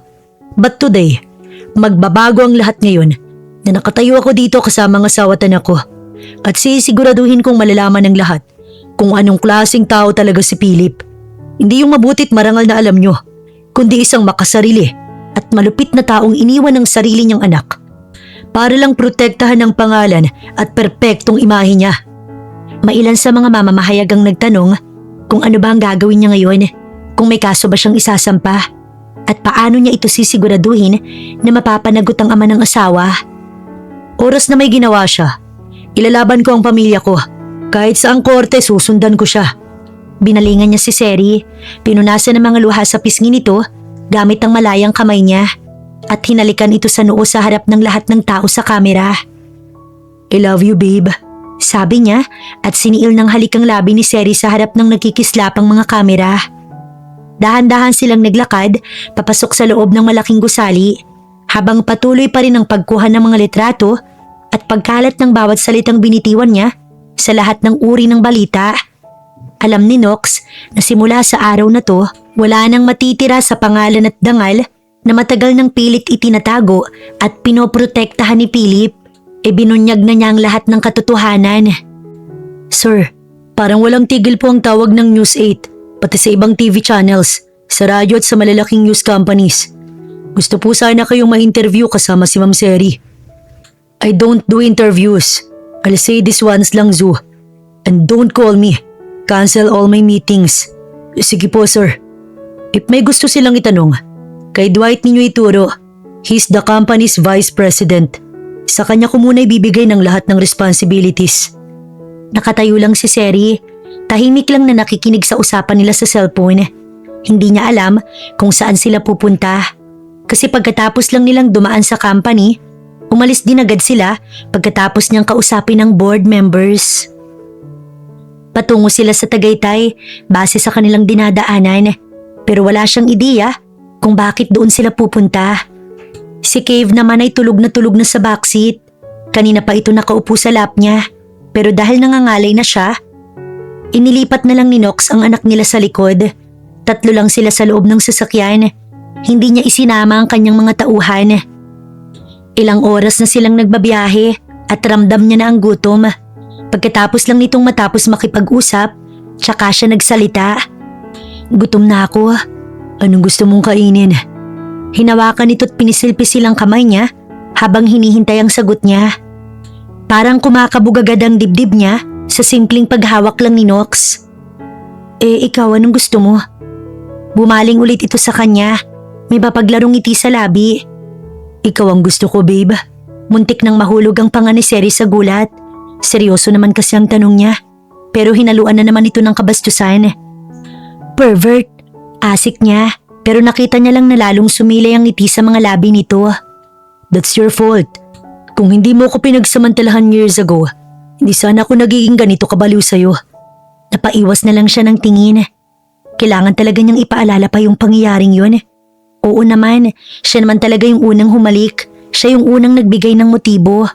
But today, magbabago ang lahat ngayon na nakatayo ako dito kasama ang asawa at anak ko at sisiguraduhin kong malalaman ng lahat kung anong klaseng tao talaga si Philip. Hindi yung mabutit marangal na alam nyo, kundi isang makasarili at malupit na taong iniwan ng sarili niyang anak para lang protektahan ang pangalan at perpektong imahe niya. Mailan sa mga mamamahayag ang nagtanong kung ano ba ang gagawin niya ngayon, kung may kaso ba siyang isasampa, at paano niya ito sisiguraduhin na mapapanagot ang ama ng asawa. Oras na may ginawa siya, ilalaban ko ang pamilya ko. Kahit sa ang korte, susundan ko siya. Binalingan niya si Seri, pinunasan ng mga luha sa pisngi nito gamit ang malayang kamay niya at hinalikan ito sa noo sa harap ng lahat ng tao sa kamera. I love you, babe, sabi niya at siniil ng halikang labi ni Seri sa harap ng nagkikislapang mga kamera. Dahan-dahan silang naglakad papasok sa loob ng malaking gusali habang patuloy pa rin ang pagkuha ng mga litrato at pagkalat ng bawat salitang binitiwan niya sa lahat ng uri ng balita. Alam ni Nox na simula sa araw na to, wala nang matitira sa pangalan at dangal na matagal nang pilit itinatago at pinoprotektahan ni Philip. Binunyag na niya ang lahat ng katotohanan. Sir, parang walang tigil po ang tawag ng News 8, pati sa ibang TV channels, sa radyo at sa malalaking news companies. Gusto po sana kayong ma-interview kasama si Ma'am Seri. I don't do interviews. I'll say this once lang, Zoo. And don't call me. Cancel all my meetings. Sige po, sir. If may gusto silang itanong, kay Dwight ninyo ituro. He's the company's vice president. Sa kanya ko muna ibibigay ng lahat ng responsibilities. Nakatayo lang si Seri. Tahimik lang na nakikinig sa usapan nila sa cellphone. Hindi niya alam kung saan sila pupunta. Kasi pagkatapos lang nilang dumaan sa company, umalis din agad sila pagkatapos niyang kausapin ng board members. Patungo sila sa Tagaytay base sa kanilang dinadaanan, pero wala siyang ideya kung bakit doon sila pupunta. Si Cave naman ay tulog na sa backseat. Kanina pa ito nakaupo sa lap niya, pero dahil nangangalay na siya, inilipat na lang ni Nox ang anak nila sa likod. 3 lang sila sa loob ng sasakyan. Hindi niya isinama ang kanyang mga tauhan. Ilang oras na silang nagbabiyahe at ramdam niya na ang gutom. Pagkatapos lang nitong matapos makipag-usap Tsaka siya nagsalita. Gutom na ako. Anong gusto mong kainin? Hinawakan nito't pinisil-pisil ang kamay niya habang hinihintay ang sagot niya. Parang kumakabog agad ang dibdib niya sa simpleng paghawak lang ni Nox. Ikaw, anong gusto mo? Bumaling ulit ito sa kanya. May mapaglarong ngiti sa labi. Ikaw ang gusto ko, babe. Muntik nang mahulog ang panga ni Seri sa gulat. Seryoso naman kasi ang tanong niya. Pero hinaluan na naman ito ng kabastusan. Pervert. Asik niya. Pero nakita niya lang na lalong sumilay ang ngiti sa mga labi nito. That's your fault. Kung hindi mo ko pinagsamantalahan years ago, hindi sana ako nagiging ganito kabaliw sa'yo. Napaiwas na lang siya ng tingin. Kailangan talaga niyang ipaalala pa yung pangyayaring yun. Oo naman, siya naman talaga yung unang humalik. Siya yung unang nagbigay ng motibo.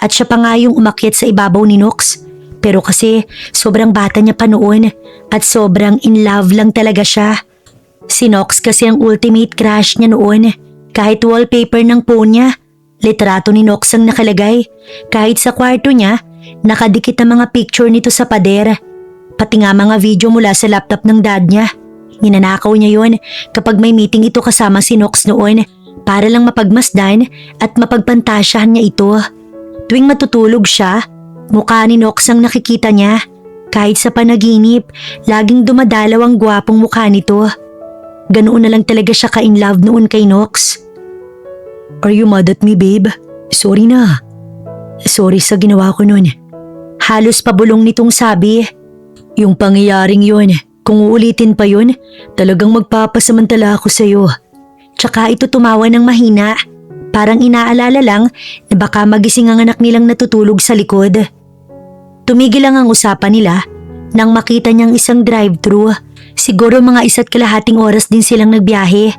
At siya pa nga yung umakyat sa ibabaw ni Nox. Pero kasi sobrang bata niya pa noon at sobrang in love lang talaga siya. Si Nox kasi ang ultimate crush niya noon. Kahit wallpaper ng phone niya, litrato ni Nox ang nakalagay. Kahit sa kwarto niya, nakadikit ang mga picture nito sa pader. Pati nga mga video mula sa laptop ng dad niya. Ninanakaw niya yon kapag may meeting ito kasama si Nox noon para lang mapagmasdan at mapagpantasyahan niya ito. Tuwing matutulog siya, mukha ni Nox ang nakikita niya. Kahit sa panaginip, laging dumadalaw ang gwapong mukha nito. Ganoon na lang talaga siya ka-in love noon kay Nox. Are you mad at me, babe? Sorry na. Sorry sa ginawa ko noon. Halos pabulong nitong sabi. Yung pangyayaring yun, kung uulitin pa yun, talagang magpapasamantala ako sa'yo. Tsaka ito tumawa ng mahina. Parang inaalala lang na baka magising ang anak nilang natutulog sa likod. Tumigil lang ang usapan nila nang makita niyang isang drive-thru. Siguro mga 1.5 oras din silang nagbiyahe.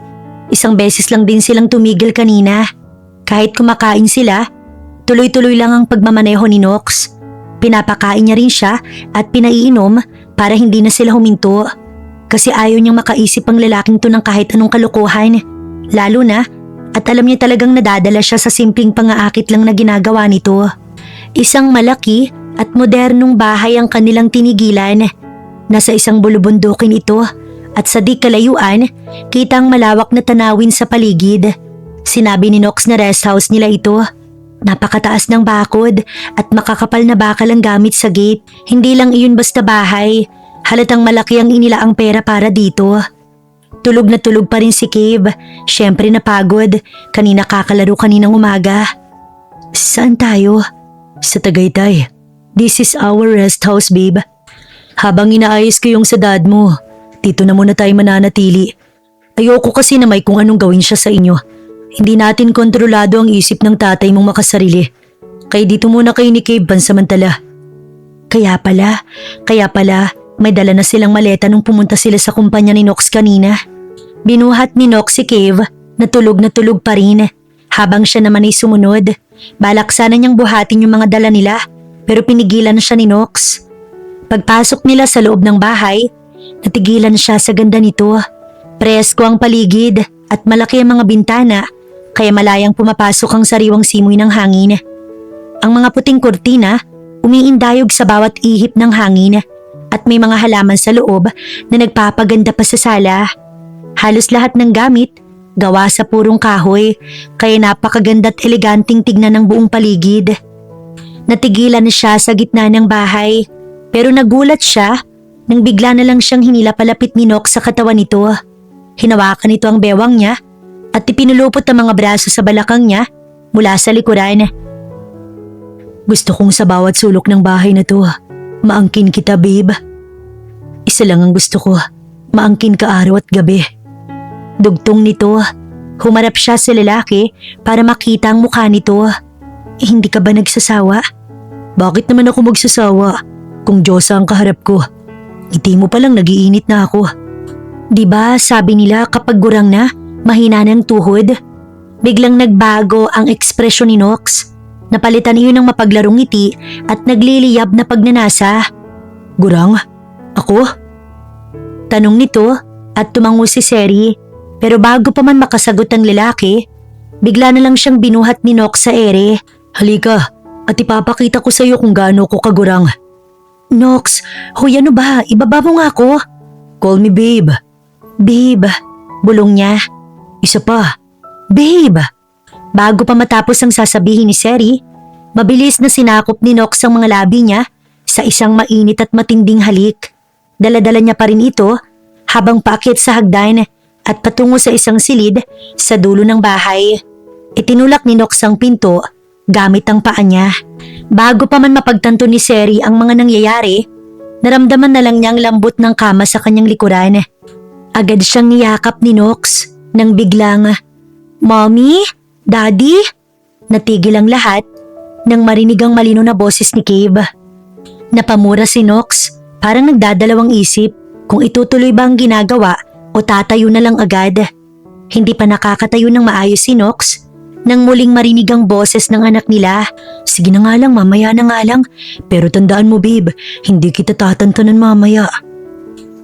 Isang beses lang din silang tumigil kanina. Kahit kumakain sila, tuloy-tuloy lang ang pagmamaneho ni Nox. Pinapakain niya rin siya at pinaiinom para hindi na sila huminto. Kasi ayaw niyang makaisip ang lalaking to ng kahit anong kalokohan. Lalo na at alam niya talagang nadadala siya sa simpleng pangaakit lang na ginagawa nito. Isang malaki at modernong bahay ang kanilang tinigilan. Nasa isang bulubundukin ito at sa di kalayuan, kita ang malawak na tanawin sa paligid. Sinabi ni Nox na rest house nila ito. Napakataas ng bakod at makakapal na bakal ang gamit sa gate. Hindi lang iyon basta bahay. Halatang malaki ang inilaang pera para dito. Tulog na tulog pa rin si Cave. Siyempre napagod. Kanina kakalaro kaninang umaga. Saan tayo? Sa Tagaytay. This is our rest house, babe. Habang inaayos ko yung sa dad mo, dito na muna tayo mananatili. Ayoko kasi na may kung anong gawin siya sa inyo. Hindi natin kontrolado ang isip ng tatay mong makasarili. Kaya dito muna kayo ni Cave pansamantala. Kaya pala, may dala na silang maleta nung pumunta sila sa kumpanya ni Nox kanina. Binuhat ni Nox si Cave na tulog pa rin. Habang siya naman ay sumunod, balak sana niyang buhatin yung mga dala nila pero pinigilan siya ni Nox. Pagpasok nila sa loob ng bahay, natigilan siya sa ganda nito. Presko ang paligid at malaki ang mga bintana kaya malayang pumapasok ang sariwang simoy ng hangin. Ang mga puting kurtina umiindayog sa bawat ihip ng hangin at may mga halaman sa loob na nagpapaganda pa sa sala. Halos lahat ng gamit gawa sa purong kahoy kaya napakaganda at eleganteng tignan ng buong paligid. Natigilan siya sa gitna ng bahay. Pero nagulat siya nang bigla na lang siyang hinila palapit ni Nox sa katawan nito. Hinawakan nito ang bewang niya at ipinulupot ang mga braso sa balakang niya mula sa likuran. Gusto kong sa bawat sulok ng bahay na to, maangkin kita, babe. Isa lang ang gusto ko, maangkin ka araw at gabi. Dugtong nito, humarap siya sa lalaki para makita ang mukha nito. Hindi ka ba nagsasawa? Bakit naman ako magsasawa? Kung Diyosa ang kaharap ko, ngiti mo palang nagiinit na ako. Diba sabi nila kapag gurang na, mahina ng tuhod? Biglang nagbago ang ekspresyon ni Nox. Napalitan iyon ng mapaglarong ngiti at nagliliyab na pagnanasa. Gurang? Ako? Tanong nito at tumango si Seri. Pero bago pa man makasagot ang lalaki, bigla na lang siyang binuhat ni Nox sa ere. Halika at ipapakita ko sa iyo kung gaano ko kagurang. Nox, hoy ano ba? Ibaba mo nga ako. Call me babe. Babe, bulong niya. Isa pa. Babe. Bago pa matapos ang sasabihin ni Seri, mabilis na sinakop ni Nox ang mga labi niya sa isang mainit at matinding halik. Daladala niya pa rin ito habang paakyat sa hagdan at patungo sa isang silid sa dulo ng bahay. Itinulak ni Nox ang pinto gamit ang paa niya. Bago pa man mapagtanto ni Seri ang mga nangyayari, naramdaman na lang niya ang lambot ng kama sa kanyang likuran. Agad siyang niyakap ni Nox nang biglang, Mommy? Daddy? Natigil ang lahat nang marinig ang malino na boses ni Cave. Napamura si Nox, parang nagdadalawang isip kung itutuloy ba ang ginagawa o tatayo na lang agad. Hindi pa nakakatayo ng maayos si Nox nang muling marinig ang boses ng anak nila. Sige na nga lang, mamaya na nga lang. Pero tandaan mo babe, hindi kita tatantanan mamaya.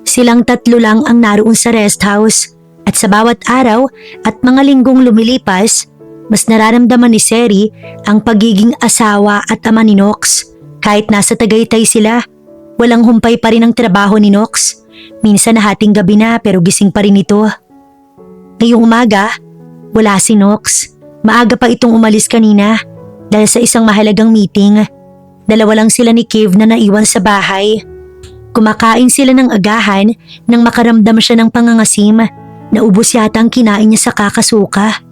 Silang tatlo lang ang naroon sa rest house at sa bawat araw at mga linggong lumilipas, mas nararamdaman ni Seri ang pagiging asawa at ama ni Nox. Kahit nasa Tagaytay sila, walang humpay pa rin ang trabaho ni Nox. Minsan hating gabi na pero gising pa rin ito. Ngayong umaga, wala si Nox. Maaga pa itong umalis kanina dahil sa isang mahalagang meeting. Dalawa lang sila ni Cave na naiwan sa bahay. Kumakain sila ng agahan nang makaramdam siya ng pangangasim. Naubos yata ang kinain niya sa kakasuka.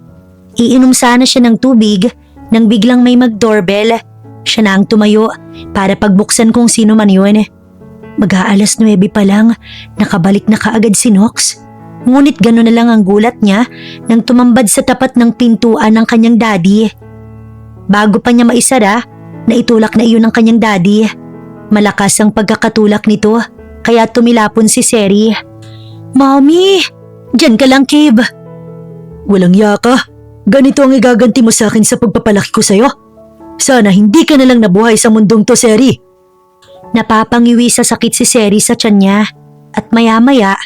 Iinom sana siya ng tubig nang biglang may mag-doorbell. Siya na ang tumayo para pagbuksan kung sino man yun. Mag-aalas 9 pa lang, nakabalik na kaagad si Nox. Ngunit gano'n na lang ang gulat niya nang tumambad sa tapat ng pintuan ng kanyang daddy. Bago pa niya maisara, naitulak na iyon ng kanyang daddy. Malakas ang pagkakatulak nito, kaya tumilapon si Seri. Mommy! Diyan ka lang, Cave. Walang yaka. Ganito ang igaganti mo sa akin sa pagpapalaki ko sa'yo. Sana hindi ka na lang nabuhay sa mundong to, Seri. Napapangiwi sa sakit si Seri sa tiyan niya at maya-maya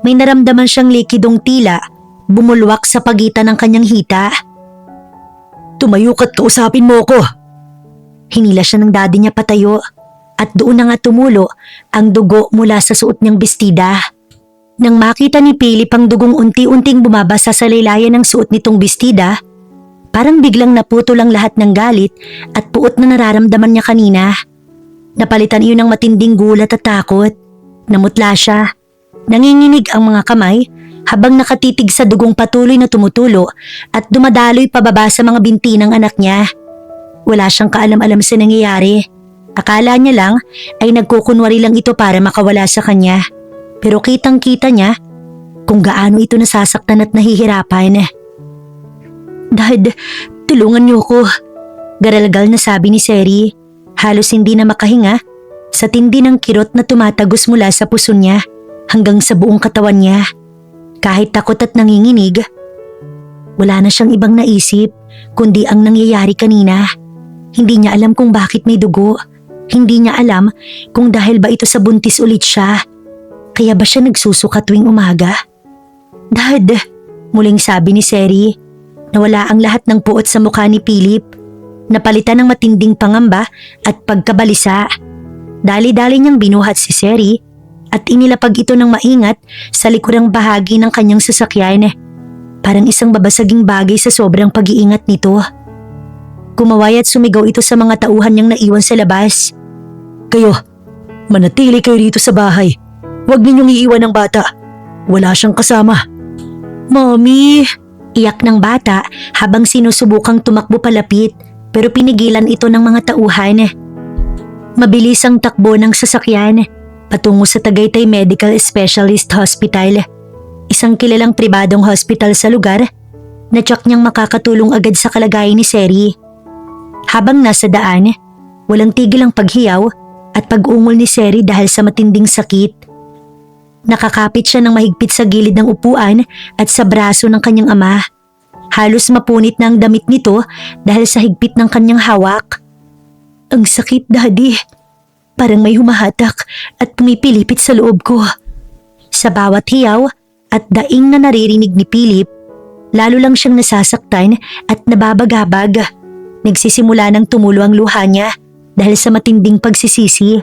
may naramdaman siyang likidong tila bumulwak sa pagitan ng kanyang hita. Tumayo ka't kausapin mo ko. Hinila siya ng daddy niya patayo at doon na nga tumulo ang dugo mula sa suot niyang bestida. Nang makita ni Philip ang dugong unti-unting bumabasa sa laylayan ng suot nitong bestida, parang biglang naputol ang lahat ng galit at puot na nararamdaman niya kanina. Napalitan iyon ng matinding gulat at takot. Namutla siya. Nanginginig ang mga kamay habang nakatitig sa dugong patuloy na tumutulo at dumadaloy pababa sa mga binti ng anak niya. Wala siyang kaalam-alam sa nangyayari. Akala niya lang ay nagkukunwari lang ito para makawala sa kanya. Pero kitang-kita niya kung gaano ito nasasaktan at nahihirapan. Dad, tulungan niyo ko. Garalgal na sabi ni Seri. Halos hindi na makahinga sa tindi ng kirot na tumatagos mula sa puso niya hanggang sa buong katawan niya. Kahit takot at nanginginig, wala na siyang ibang naisip kundi ang nangyayari kanina. Hindi niya alam kung bakit may dugo. Hindi niya alam kung dahil ba ito sa buntis ulit siya. Kaya ba siya nagsusuka tuwing umaga? Dad, muling sabi ni Seri. Nawala ang lahat ng puot sa mukha ni Philip. Napalitan ng matinding pangamba at pagkabalisa. Dali-dali niyang binuhat si Seri at inilapag ito ng maingat sa likurang bahagi ng kanyang sasakyan. Parang isang babasaging bagay sa sobrang pag-iingat nito. Kumaway at sumigaw ito sa mga tauhan niyang naiwan sa labas. Kayo, manatili kayo rito sa bahay. Huwag ninyong iiwan ang bata. Wala siyang kasama. Mommy! Iyak ng bata habang sinusubukang tumakbo palapit pero pinigilan ito ng mga tauhan. Mabilis ang takbo ng sasakyan patungo sa Tagaytay Medical Specialist Hospital. Isang kilalang pribadong hospital sa lugar na tiyak niyang makakatulong agad sa kalagayan ni Seri. Habang nasa daan, walang tigil ang paghiyaw at pag-ungol ni Seri dahil sa matinding sakit. Nakakapit siya ng mahigpit sa gilid ng upuan at sa braso ng kanyang ama. Halos mapunit na ang damit nito dahil sa higpit ng kanyang hawak. Ang sakit, Daddy. Parang may humahatak at pumipilipit sa loob ko. Sa bawat hiyaw at daing na naririnig ni Philip, lalo lang siyang nasasaktan at nababagabag. Nagsisimula ng tumulo ang luha niya dahil sa matinding pagsisisi.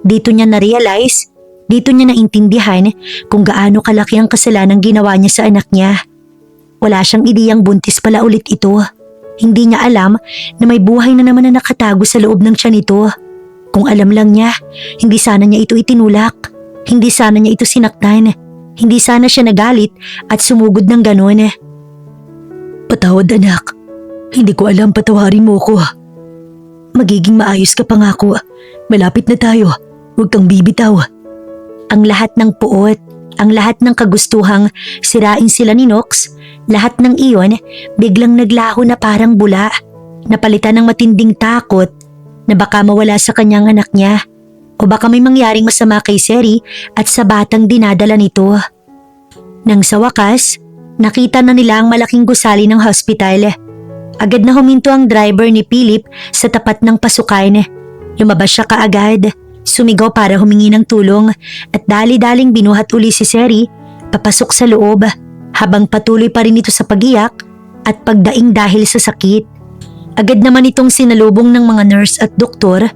Dito niya na-realize, dito niya naintindihan kung gaano kalaki ang kasalanang ginawa niya sa anak niya. Wala siyang ideyang buntis pala ulit ito. Hindi niya alam na may buhay na naman na nakatago sa loob ng tiyan nito. Kung alam lang niya, hindi sana niya ito itinulak. Hindi sana niya ito sinaktan. Hindi sana siya nagalit at sumugod ng ganon. Patawad anak. Hindi ko alam, patawarin mo ko. Magiging maayos ka pangako. Malapit na tayo. Huwag kang bibitaw. Ang lahat ng puot, ang lahat ng kagustuhang sirain sila ni Nox, lahat ng iyon biglang naglaho na parang bula. Napalitan ng matinding takot na baka mawala sa kanyang anak niya o baka may mangyaring masama kay Seri at sa batang dinadala nito. Nang sa wakas, nakita na nila ang malaking gusali ng hospital. Agad na huminto ang driver ni Philip sa tapat ng pasukan. Lumabas siya kaagad, sumigaw para humingi ng tulong at dali-daling binuhat uli si Seri papasok sa loob habang patuloy pa rin ito sa pagiyak at pagdaing dahil sa sakit. Agad naman itong sinalubong ng mga nurse at doktor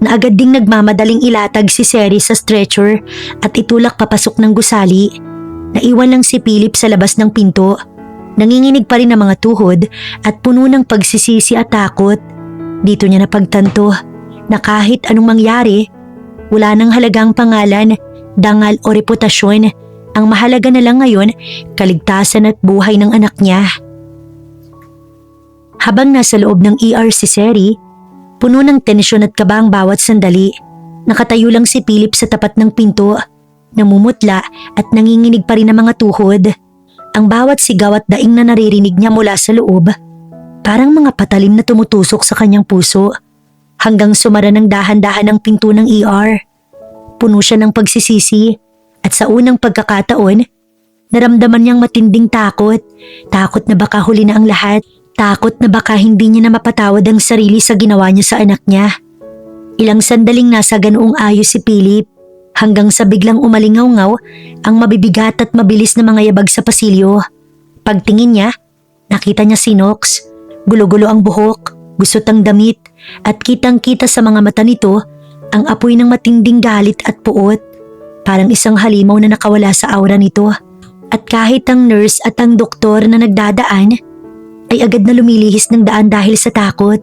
na agad ding nagmamadaling ilatag si Seri sa stretcher at itulak papasok ng gusali. Naiwan lang si Philip sa labas ng pinto. Nanginginig pa rin ang mga tuhod at puno ng pagsisisi at takot. Dito niya napagtanto na kahit anong mangyari, wala nang halagang pangalan, dangal o reputasyon. Ang mahalaga na lang ngayon, kaligtasan at buhay ng anak niya. Habang nasa loob ng ER si Seri, puno ng tensyon at kaba ang bawat sandali. Nakatayo lang si Philip sa tapat ng pinto, namumutla at nanginginig pa rin ang mga tuhod. Ang bawat sigaw at daing na naririnig niya mula sa loob, parang mga patalim na tumutusok sa kanyang puso. Hanggang sumara ng dahan-dahan ang pinto ng ER. Puno siya ng pagsisisi at sa unang pagkakataon, naramdaman niyang matinding takot. Takot na baka huli na ang lahat. Takot na baka hindi niya na mapatawad ang sarili sa ginawa niya sa anak niya. Ilang sandaling nasa ganoong ayos si Philip hanggang sa biglang umalingaw-ngaw ang mabibigat at mabilis na mga yabag sa pasilyo. Pagtingin niya, nakita niya si Nox. Gulo-gulo ang buhok, gusot ang damit at kitang-kita sa mga mata nito ang apoy ng matinding galit at puot. Parang isang halimaw na nakawala sa aura nito. At kahit ang nurse at ang doktor na nagdadaan ay agad na lumilihis ng daan dahil sa takot.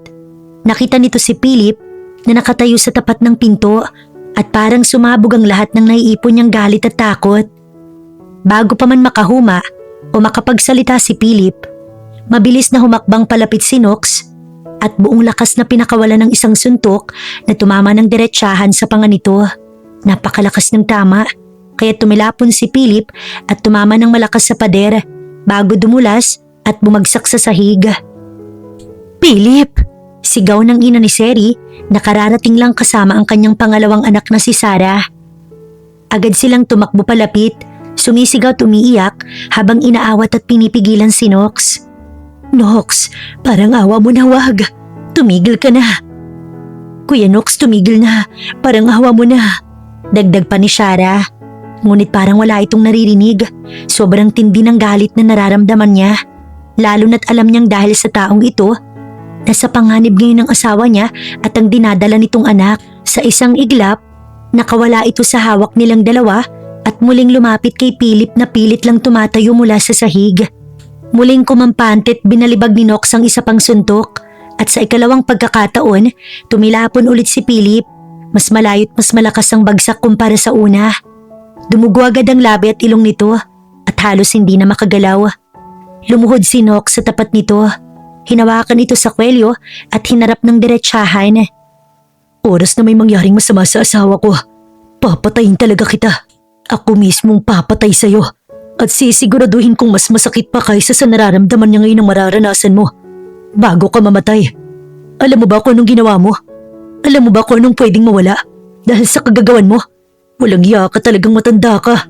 Nakita nito si Philip na nakatayo sa tapat ng pinto at parang sumabog ang lahat ng naiipon niyang galit at takot. Bago pa man makahuma o makapagsalita si Philip, mabilis na humakbang palapit si Nox at buong lakas na pinakawalan ng isang suntok na tumama ng diretsahan sa panga nito. Napakalakas ng tama, kaya tumilapon si Philip at tumama ng malakas sa pader bago dumulas at bumagsak sa sahig. Philip! Sigaw ng ina ni Seri na kararating lang kasama ang kanyang pangalawang anak na si Sarah. Agad silang tumakbo palapit, sumisigaw at umiiyak habang inaawat at pinipigilan si Nox. Nox, parang awa mo na, wag. Tumigil ka na. Kuya Nox, tumigil na. Parang awa mo na. Dagdag pa ni Sarah. Ngunit parang wala itong naririnig. Sobrang tindi ng galit na nararamdaman niya. Lalo na't alam niyang dahil sa taong ito, nasa panganib ngayon ng asawa niya at ang dinadala nitong anak. Sa isang iglap, nakawala ito sa hawak nilang dalawa at muling lumapit kay Philip na pilit lang tumatayo mula sa sahig. Muling kumampante at binalibag ni Nox ang isa pang suntok at sa ikalawang pagkakataon, tumilapon ulit si Philip. Mas malayo at mas malakas ang bagsak kumpara sa una. Dumugo agad ang labi at ilong nito at halos hindi na makagalaw. Lumuhod si Nox sa tapat nito. Hinawakan ito sa kwelyo at hinarap ng diretsahan. Oras na may mangyaring masama sa asawa ko, papatayin talaga kita. Ako mismong papatay sa'yo at sisiguraduhin kong mas masakit pa kaysa sa nararamdaman niya ngayon ang mararanasan mo bago ka mamatay. Alam mo ba kung anong ginawa mo? Alam mo ba kung anong pwedeng mawala dahil sa kagagawan mo? Walang iya ka, talagang matanda ka.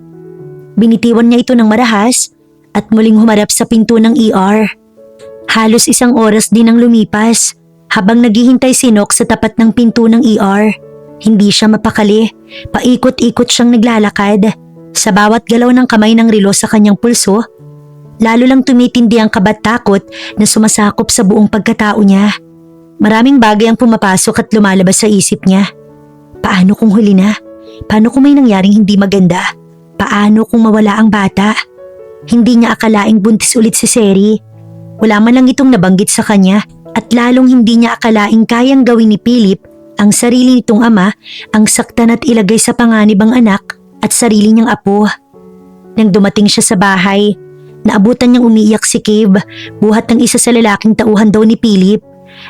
Binitiwan niya ito ng marahas at muling humarap sa pinto ng ER. Halos isang oras din ang lumipas habang naghihintay si Nox sa tapat ng pinto ng ER. Hindi siya mapakali, paikot-ikot siyang naglalakad. Sa bawat galaw ng kamay ng relo sa kanyang pulso, lalo lang tumitindi ang kabat takot na sumasakop sa buong pagkatao niya. Maraming bagay ang pumapasok at lumalabas sa isip niya. Paano kung huli na? Paano kung may nangyaring hindi maganda? Paano kung mawala ang bata? Hindi niya akalaing buntis ulit si Seri. Wala man lang itong nabanggit sa kanya at lalong hindi niya akalaing kayang gawin ni Philip ang sarili nitong ama ang saktan at ilagay sa panganib ang anak at sarili niyang apo. Nang dumating siya sa bahay, naabutan niyang umiiyak si Cave buhat ng isa sa lalaking tauhan daw ni Philip.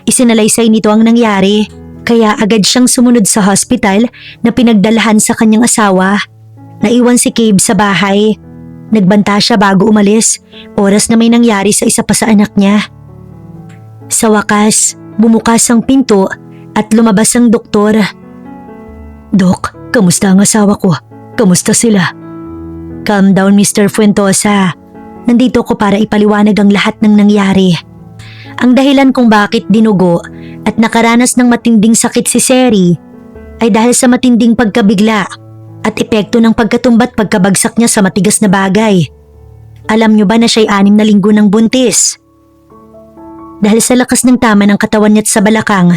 Isinalaysay nito ang nangyari kaya agad siyang sumunod sa hospital na pinagdalahan sa kanyang asawa. Naiwan si Cave sa bahay. Nagbanta siya bago umalis, oras na may nangyari sa isa pa sa anak niya. Sa wakas, bumukas ang pinto at lumabas ang doktor. Dok, kamusta ang asawa ko? Kamusta sila? Calm down, Mr. Fuentosa. Nandito ko para ipaliwanag ang lahat ng nangyari. Ang dahilan kung bakit dinugo at nakaranas ng matinding sakit si Seri ay dahil sa matinding pagkabigla at epekto ng pagkatumbat pagkabagsak niya sa matigas na bagay. Alam niyo ba na siya'y 6 na linggo ng buntis? Dahil sa lakas ng tama ng katawan niya at sa balakang,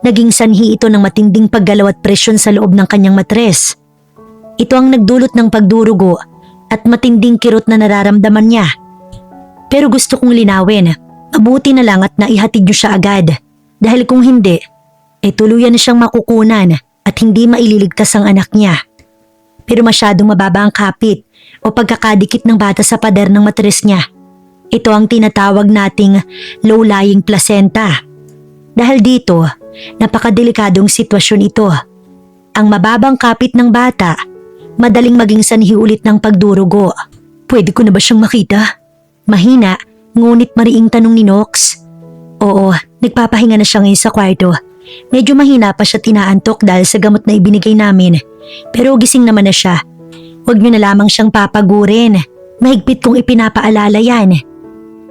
naging sanhi ito ng matinding paggalaw at presyon sa loob ng kanyang matres. Ito ang nagdulot ng pagdurugo at matinding kirot na nararamdaman niya. Pero gusto kong linawin, mabuti na lang at naihatid niyo siya agad. Dahil kung hindi, tuluyan na siyang makukunan at hindi maililigtas ang anak niya. Pero masyadong mababa ang kapit o pagkakadikit ng bata sa pader ng matres niya. Ito ang tinatawag nating low-lying placenta. Dahil dito, napakadelikadong sitwasyon ito. Ang mababang kapit ng bata, madaling maging sanhi ulit ng pagdurugo. Pwede ko na ba siyang makita? Mahina, ngunit mariing tanong ni Nox. Oo, nagpapahinga na siya ngayon sa kwarto. Medyo mahina pa siya tinaantok dahil sa gamot na ibinigay namin. Pero gising naman na siya. Huwag niyo na lamang siyang papagurin. Mahigpit kong ipinapaalala yan.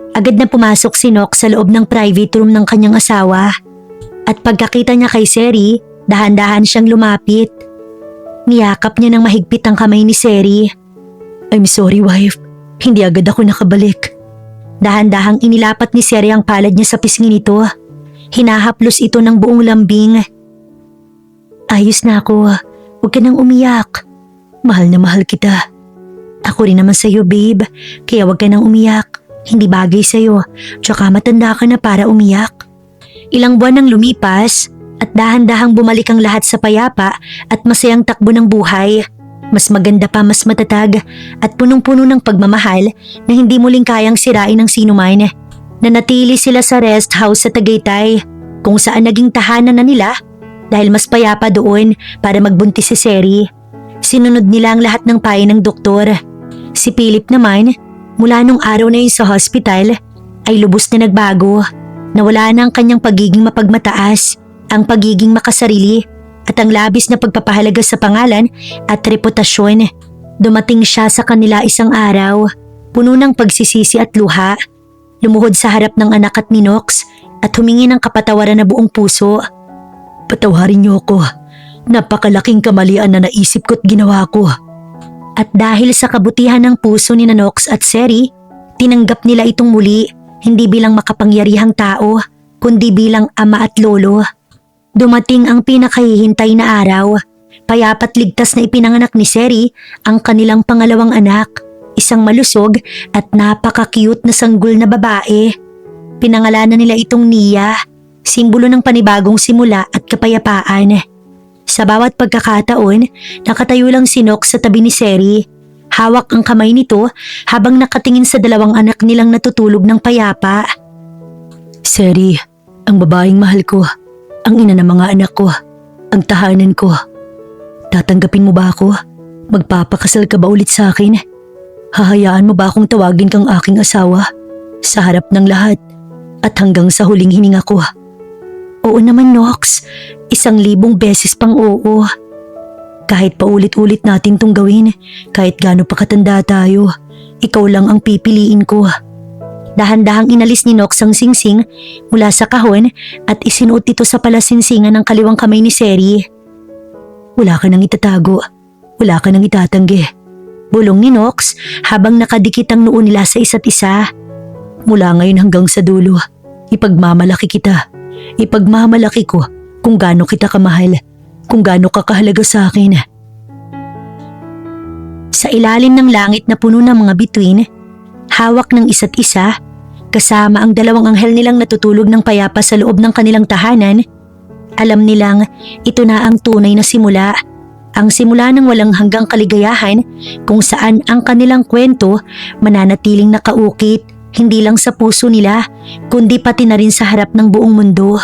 Agad na pumasok si Nox sa loob ng private room ng kanyang asawa. At pagkakita niya kay Seri, dahan-dahan siyang lumapit. Niyakap niya ng mahigpit ang kamay ni Seri. I'm sorry, wife. Hindi agad ako nakabalik. Dahan-dahang inilapat ni Seri ang palad niya sa pisngi nito. Hinahaplos ito ng buong lambing. Ayos na ako. Huwag ka nang umiyak. Mahal na mahal kita. Ako rin naman sa'yo, babe. Kaya huwag ka nang umiyak. Hindi bagay sa'yo. Tsaka matanda ka na para umiyak. Ilang buwan nang lumipas at dahan-dahang bumalik ang lahat sa payapa at masayang takbo ng buhay. Mas maganda pa, mas matatag at punong-puno ng pagmamahal na hindi muling kayang sirain ng sinuman. Nanatili sila sa rest house sa Tagaytay kung saan naging tahanan na nila dahil mas payapa doon para magbuntis si Seri. Sinunod nila ang lahat ng payo ng doktor. Si Philip naman, mula nung araw na yun sa hospital, ay lubos na nagbago. Nawala na ang kanyang pagiging mapagmataas, ang pagiging makasarili, at ang labis na pagpapahalaga sa pangalan at reputasyon. Dumating siya sa kanila isang araw, puno ng pagsisisi at luha. Lumuhod sa harap ng anak at ni Nox at humingi ng kapatawaran na buong puso. Patawarin niyo ako. Napakalaking kamalian na naisip ko't ginawa ko. At dahil sa kabutihan ng puso ni Nox at Seri, tinanggap nila itong muli, hindi bilang makapangyarihang tao, kundi bilang ama at lolo. Dumating ang pinakahihintay na araw. Payapat ligtas na ipinanganak ni Seri ang kanilang pangalawang anak, isang malusog at napaka-cute na sanggol na babae. Pinangalanan nila itong Nia, simbolo ng panibagong simula at kapayapaan. Sa bawat pagkakataon, nakatayo lang si Nox sa tabi ni Seri. Hawak ang kamay nito habang nakatingin sa dalawang anak nilang natutulog ng payapa. Seri, ang babaeng mahal ko, ang ina ng mga anak ko, ang tahanan ko. Tatanggapin mo ba ako? Magpapakasal ka ba ulit sa akin? Hahayaan mo ba akong tawagin kang aking asawa? Sa harap ng lahat at hanggang sa huling hininga ko. Oo naman, Nox. 1,000 beses pang oo. Kahit paulit-ulit natin tong gawin, kahit gaano pa katanda tayo, ikaw lang ang pipiliin ko. Dahan-dahang inalis ni Nox ang singsing mula sa kahon at isinuot ito sa palasinsingan ng kaliwang kamay ni Seri. Wala ka nang itatago. Wala ka nang itatanggi. Bulong ni Nox habang nakadikit ang noo nila sa isa't isa. Mula ngayon hanggang sa dulo, ipagmamalaki kita. Ipagmamalaki ko kung gaano kita kamahal. kung gaano ka kahalaga sa akin. Sa ilalim ng langit na puno ng mga bituin, hawak ng isa't isa, kasama ang dalawang anghel nilang natutulog ng payapa sa loob ng kanilang tahanan, alam nilang ito na ang tunay na simula. Ang simula ng walang hanggang kaligayahan kung saan ang kanilang kwento mananatiling nakaukit hindi lang sa puso nila kundi pati na rin sa harap ng buong mundo.